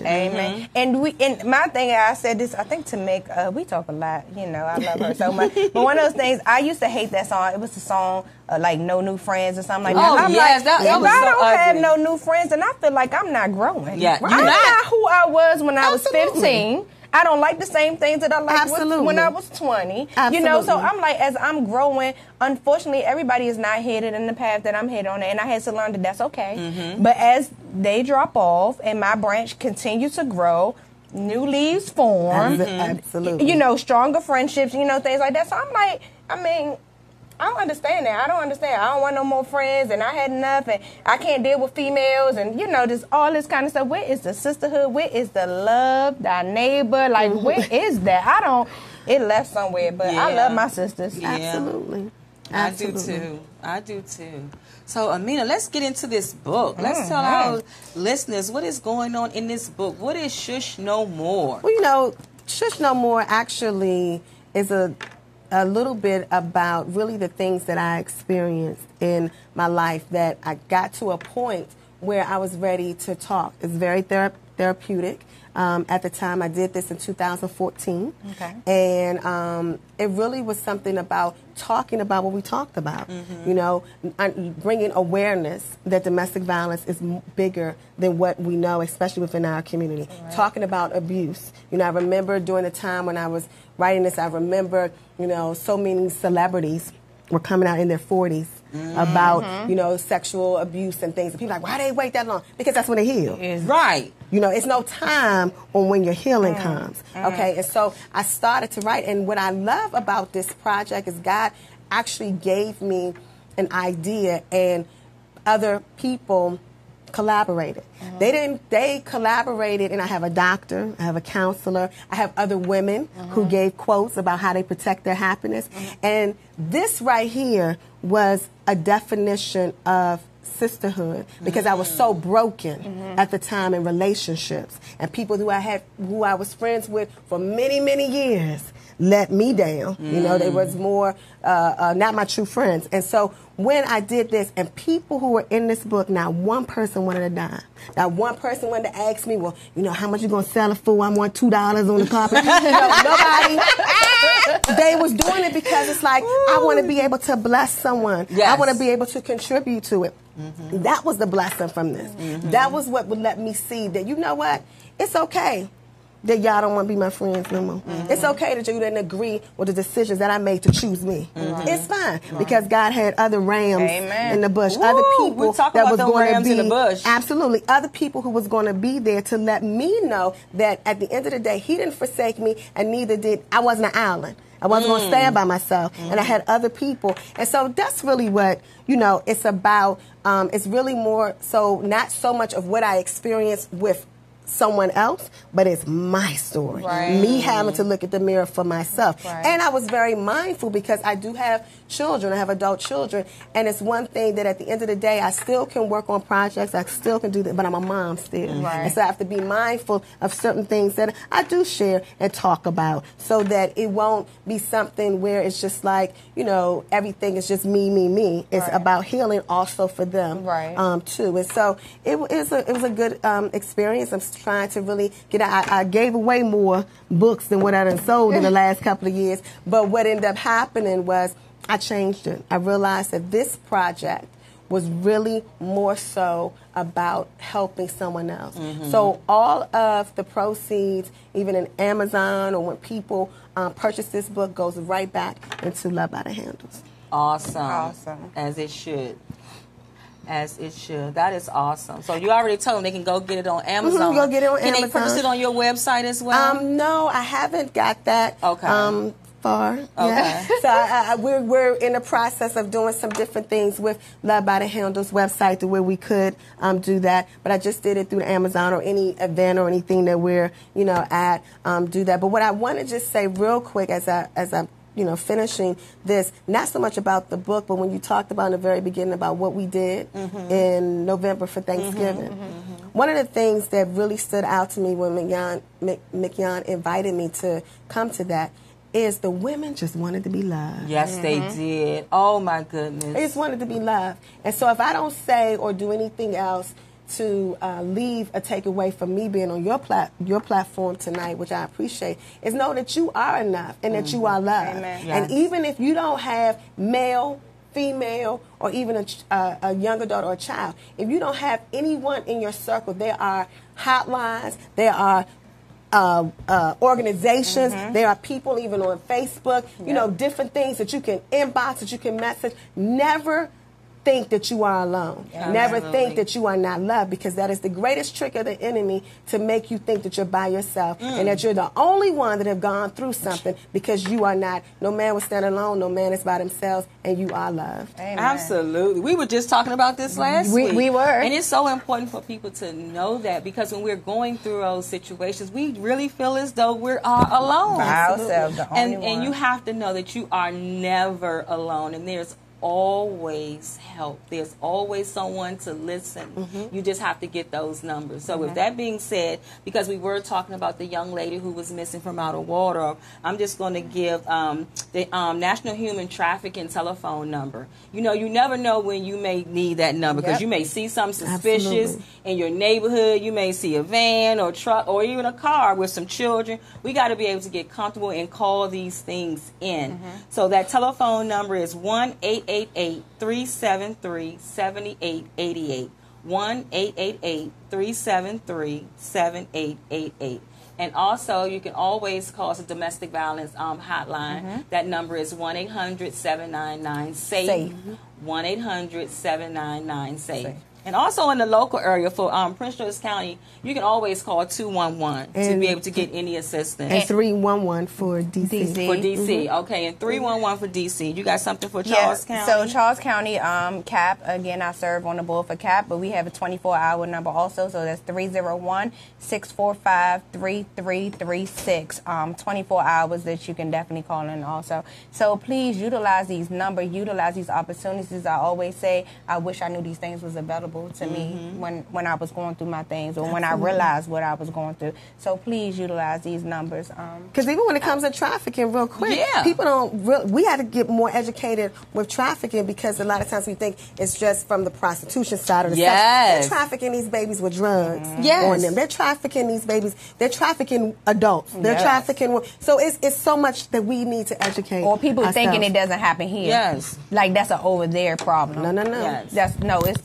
Amen. And my thing, I said this, I think to make, we talk a lot, I love her so much. But one of those things, I used to hate that song. It was the song, like No New Friends or something like that. I'm like, if I don't have no new friends, then I feel like I'm not growing. Yeah, I'm not who I was when I was 15. I don't like the same things that I liked when I was 20. Absolutely. So I'm like, as I'm growing, unfortunately, everybody is not headed in the path that I'm headed on, and I had to learn that that's okay. But as they drop off and my branch continues to grow, new leaves form. Absolutely. Stronger friendships, things like that. So I'm like, I don't understand that. I don't want no more friends, and I had enough, and I can't deal with females, and just all this kind of stuff. Where is the sisterhood? Where is the love, thy neighbor? Like, where is that? It left somewhere, but I love my sisters. Absolutely. I do too. I do too. So, Amina, let's get into this book. Let's tell our listeners what is going on in this book. What is Shush No More? Well, you know, Shush No More actually is a little bit about really the things that I experienced in my life that I got to a point where I was ready to talk. It's very therapeutic. At the time, I did this in 2014. Okay. And it really was something about talking about what we talked about. You know, bringing awareness that domestic violence is bigger than what we know, especially within our community. Right. Talking about abuse. You know, I remember during the time when I was writing this, I remember, you know, so many celebrities were coming out in their 40s about, you know, sexual abuse and things. And people are like, why they wait that long? Because that's when they heal. Right. You know, it's no time on when your healing comes. Okay, and so I started to write. And what I love about this project is God actually gave me an idea, and other people collaborated. They collaborated, and I have a doctor, I have a counselor, I have other women who gave quotes about how they protect their happiness. And this right here was a definition of sisterhood, because I was so broken at the time in relationships, and people who I was friends with for many, many years let me down. You know, they was more not my true friends. And so when I did this, and people who were in this book, not one person wanted a dime. Not one person wanted to ask me, well, you know, how much you gonna sell it for? I want $2 on the carpet. You know, nobody. They was doing it because it's like, I want to be able to bless someone. Yes. I want to be able to contribute to it. That was the blessing from this. That was what would let me see that, you know what, it's okay that y'all don't want to be my friends no more. It's okay that you didn't agree with the decisions that I made to choose me. It's fine, because God had other rams in the bush, other people that was going to be in the bush. Absolutely, other people who was going to be there to let me know that at the end of the day, He didn't forsake me, and neither did I. Wasn't an island. I wasn't going to stand by myself, and I had other people. And so that's really what, you know, it's about. It's really more so not so much of what I experienced with someone else, but it's my story. Me having to look at the mirror for myself. And I was very mindful, because I do have children. I have adult children, and it's one thing that at the end of the day, I still can work on projects. I still can do that, but I'm a mom still. And so I have to be mindful of certain things that I do share and talk about, so that it won't be something where it's just like, you know, everything is just me, me, me. It's about healing also for them too. And so it was a good experience. I'm trying to really get out. I gave away more books than what I done sold in the last couple of years, but what ended up happening was I changed it. I realized that this project was really more so about helping someone else. So all of the proceeds, even in Amazon or when people purchase this book, goes right back into Love by the Handles. Awesome. As it should. As it should. That is awesome. So you already told them they can go get it on Amazon. Go get it on Amazon. Can they purchase it on your website as well? No, I haven't got that. Far. Okay. Yeah. So we're in the process of doing some different things with Love by the Handles website to where we could do that. But I just did it through Amazon or any event or anything that we're, you know, at, do that. But what I want to just say real quick as I you know, finishing this, not so much about the book, but when you talked about in the very beginning about what we did in November for Thanksgiving. One of the things that really stood out to me when Mignon invited me to come to that is the women just wanted to be loved. Yes, they did. Oh, my goodness. They just wanted to be loved. And so if I don't say or do anything else to leave a takeaway from me being on your platform tonight, which I appreciate, is know that you are enough and that you are loved. Amen. Yes. And even if you don't have male, female, or even a young adult or a child, if you don't have anyone in your circle, there are hotlines, there are organizations, there are people even on Facebook, you know, different things that you can inbox, that you can message. Never think that you are alone. Never think that you are not loved, because that is the greatest trick of the enemy, to make you think that you're by yourself and that you're the only one that have gone through something, because you are not. No man will stand alone. No man is by themselves, and you are loved. Amen. Absolutely. We were just talking about this last week. We were. And it's so important for people to know that, because when we're going through those situations, we really feel as though we are alone. By ourselves, the only one. And you have to know that you are never alone, and there's always help. There's always someone to listen. You just have to get those numbers. So with that being said, because we were talking about the young lady who was missing from out of water, I'm just going to give the National Human Trafficking telephone number. You know, you never know when you may need that number, because you may see something suspicious in your neighborhood. You may see a van or truck or even a car with some children. We got to be able to get comfortable and call these things in. So that telephone number is 1-888-373-7888. 1-888-373-7888. And also, you can always call us a domestic violence hotline. That number is 1-800-799-SAFE. 1-800-799-SAFE. And also in the local area for Prince George's County, you can always call 211 to be able to get any assistance. And 311 for DC. For DC, okay, and 311 for DC. You got something for Charles County? So Charles County, CAP, again, I serve on the board for CAP, but we have a 24-hour number also, so that's 301-645-3336. 24 hours that you can definitely call in also. So please utilize these numbers, utilize these opportunities. I always say, I wish I knew these things was available to me when I was going through my things, or when I realized what I was going through. So please utilize these numbers. Because even when it comes to trafficking, real quick, people don't. We had to get more educated with trafficking, because a lot of times we think it's just from the prostitution side of the stuff. They're trafficking these babies with drugs on them. They're trafficking these babies. They're trafficking adults. They're trafficking. So it's so much that we need to educate. Or people ourselves. thinking it doesn't happen here. Like that's an over there problem. No.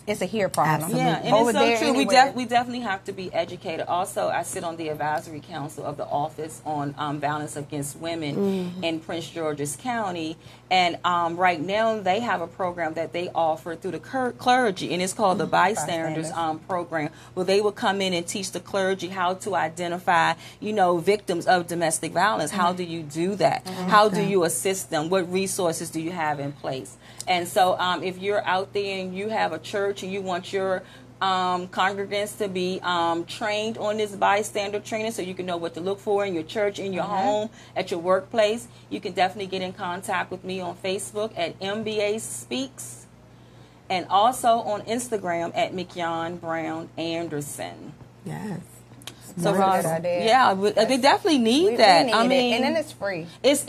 It's a here problem. Yeah, and over it's so there, true. anywhere. We definitely have to be educated. Also, I sit on the advisory council of the Office on Violence Against Women in Prince George's County, and right now they have a program that they offer through the clergy, and it's called the Bystanders program, where they will come in and teach the clergy how to identify, victims of domestic violence. How do you do that? How do you assist them? What resources do you have in place? And so if you're out there and you have a church and you want your congregants to be trained on this bystander training, so you can know what to look for in your church, in your home, at your workplace, you can definitely get in contact with me on Facebook at MBA Speaks, and also on Instagram at Mignon Brown Anderson. Yes. So they definitely need that. I mean, and then it's free. It's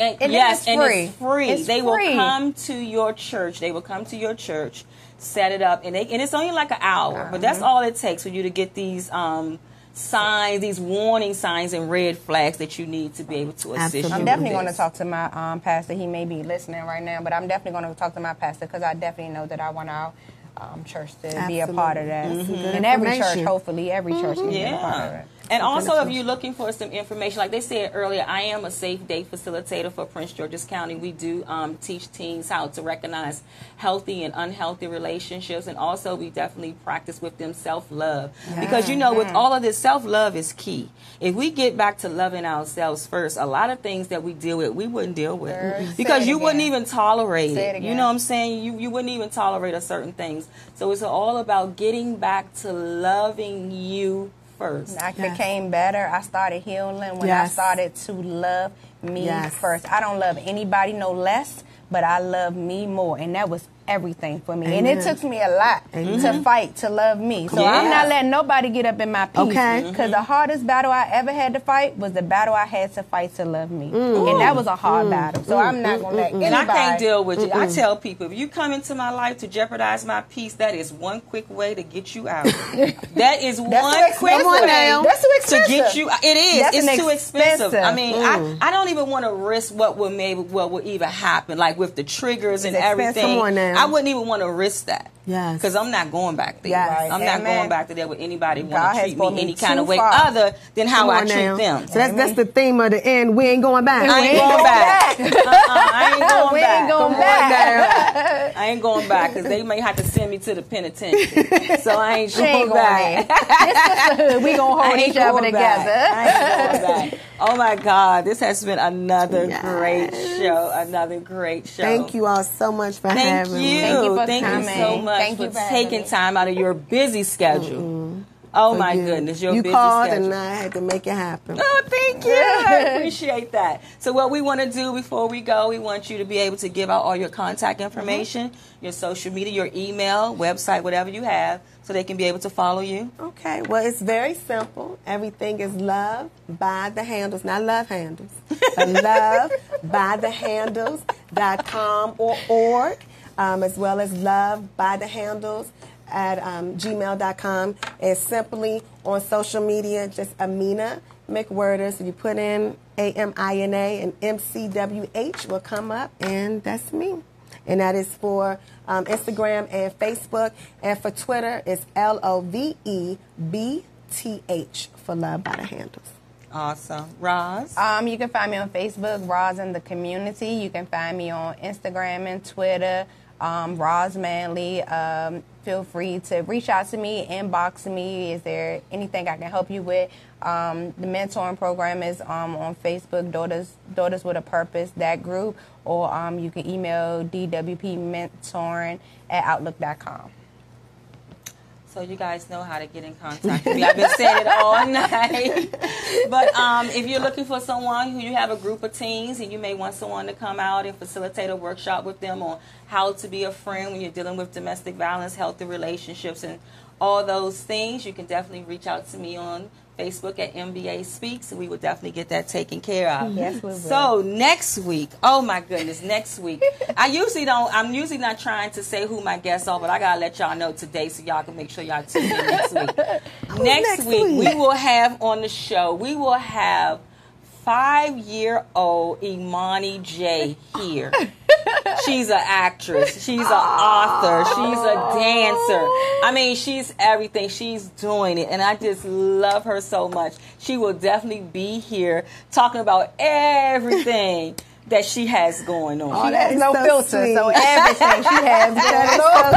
free. They will come to your church. They will come to your church, set it up, and it's only like an hour, but that's all it takes for you to get these signs, these warning signs and red flags that you need to be able to assist you. I'm definitely going to talk to my pastor. He may be listening right now, but I'm definitely going to talk to my pastor, because I definitely know that I want our church to be a part of that. And every church, hopefully, every church can be a part of it. And also, if you're looking for some information, like they said earlier, I am a safe date facilitator for Prince George's County. We do teach teens how to recognize healthy and unhealthy relationships, and also we definitely practice with them self-love. Because, with all of this, self-love is key. If we get back to loving ourselves first, a lot of things that we deal with, we wouldn't deal with. Because you wouldn't even tolerate it. You know what I'm saying? You wouldn't even tolerate a certain things. So it's all about getting back to loving you first. I became better. I started healing when I started to love me first. I don't love anybody no less, but I love me more, and that was everything for me. And it took me a lot to fight to love me. So I'm not letting nobody get up in my peace. Because the hardest battle I ever had to fight was the battle I had to fight to love me. And that was a hard battle. So I'm not going to let anybody. And I can't deal with it. I tell people, if you come into my life to jeopardize my peace, that is one quick way to get you out. That is one quick way That's too expensive. to get you out. It is. It's too expensive. I mean, I I don't even want to risk what will even happen, like with the triggers and everything. Come on now. I wouldn't even want to risk that. Yes. Because I'm not going back there. Yes. I'm not going back to there with anybody want to treat me any kind of way far. other than how I treat them. So that's the theme of the end. We ain't going back. I ain't going back. I ain't going we back. ain't going back. I ain't going back because they may have to send me to the penitentiary. So I ain't going back. This sisterhood, we going to hold each other together. I ain't going back. Oh my God, this has been another great show. Another great show. Thank you all so much for having me. Thank you for Thank coming. you so much for taking time out of your busy schedule. Oh, for my you. goodness. Your you busy called schedule. and I had to make it happen. Oh, thank you. I appreciate that. So what we want to do before we go, we want you to be able to give out all your contact information, your social media, your email, website, whatever you have, so they can be able to follow you. Okay, well, it's very simple. Everything is Love by the Handles, not Love Handles, but lovebythehandles.com or org, as well as lovebythehandles at gmail.com. And simply on social media, just Amina McWhirter. So you put in AMINA and MCWH will come up, and that's me. And that is for Instagram and Facebook. And for Twitter, it's LOVEBTH for Love by the Handles. Awesome. Roz? You can find me on Facebook, Roz in the Community. You can find me on Instagram and Twitter, Roz Manley. Feel free to reach out to me, inbox me. Is there anything I can help you with? The mentoring program is on Facebook, Daughters with a Purpose, that group. Or you can email dwpmentoring@outlook.com. So you guys know how to get in contact with me. I've been saying it all night. But if you're looking for someone who you have a group of teens and you may want someone to come out and facilitate a workshop with them on how to be a friend when you're dealing with domestic violence, healthy relationships, and all those things, you can definitely reach out to me on Facebook at MBA Speaks, and we will definitely get that taken care of. Yes, we will. So next week, oh my goodness, next week. I'm usually not trying to say who my guests are, but I gotta let y'all know today so y'all can make sure y'all tune in next week. Next week, we will have on the show, we will have 5-year-old Imani J here. She's an actress. She's an author. She's a dancer. I mean, she's everything. She's doing it. And I just love her so much. She will definitely be here talking about everything that she has going on. She has no filter, so everything she has going on.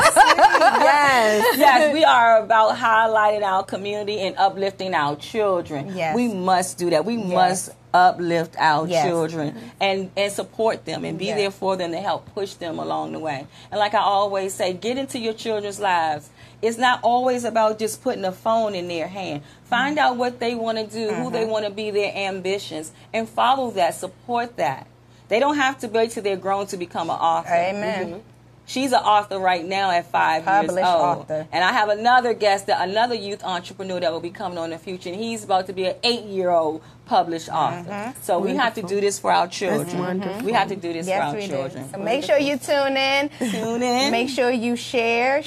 Yes, we are about highlighting our community and uplifting our children. Yes. We must do that. We must uplift our children and support them and be there for them to help push them along the way. And like I always say, get into your children's lives. It's not always about just putting a phone in their hand. Find out what they want to do, who they want to be, their ambitions, and follow that, support that. They don't have to wait till they're grown to become an author. Amen. She's an author right now at 5 years Published old. author. And I have another guest, another youth entrepreneur that will be coming on in the future, and he's about to be an 8-year-old published author. So we have to do this for our children. That's wonderful. We have to do this for our children. So make sure you tune in. Tune in. Make sure you share.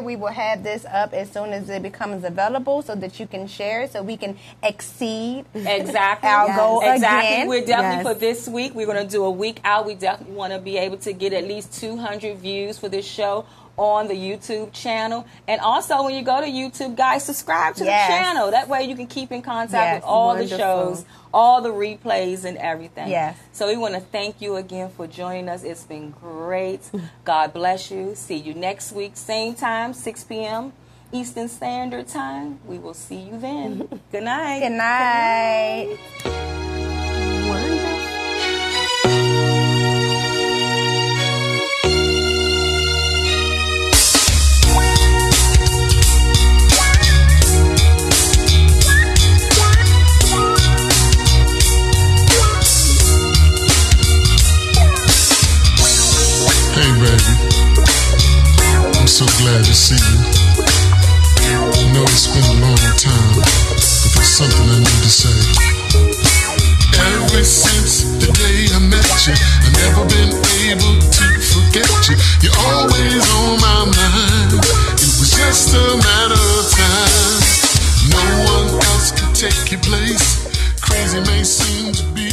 We will have this up as soon as it becomes available so that you can share it so we can exceed our goal again. We're definitely for this week. We're going to do a week out. We definitely want to be able to get at least 200 views for this show on the YouTube channel. And also when you go to YouTube, guys, subscribe to the channel. That way you can keep in contact with all the shows, all the replays and everything. Yes. So we want to thank you again for joining us. It's been great. God bless you. See you next week, same time, 6 p.m. Eastern Standard Time. We will see you then. Good night. Good night. Hey, baby. I'm so glad to see you. I know it's been a long time, but there's something I need to say. Ever since the day I met you, I've never been able to forget you. You're always on my mind. It was just a matter of time. No one else could take your place. Crazy may seem to be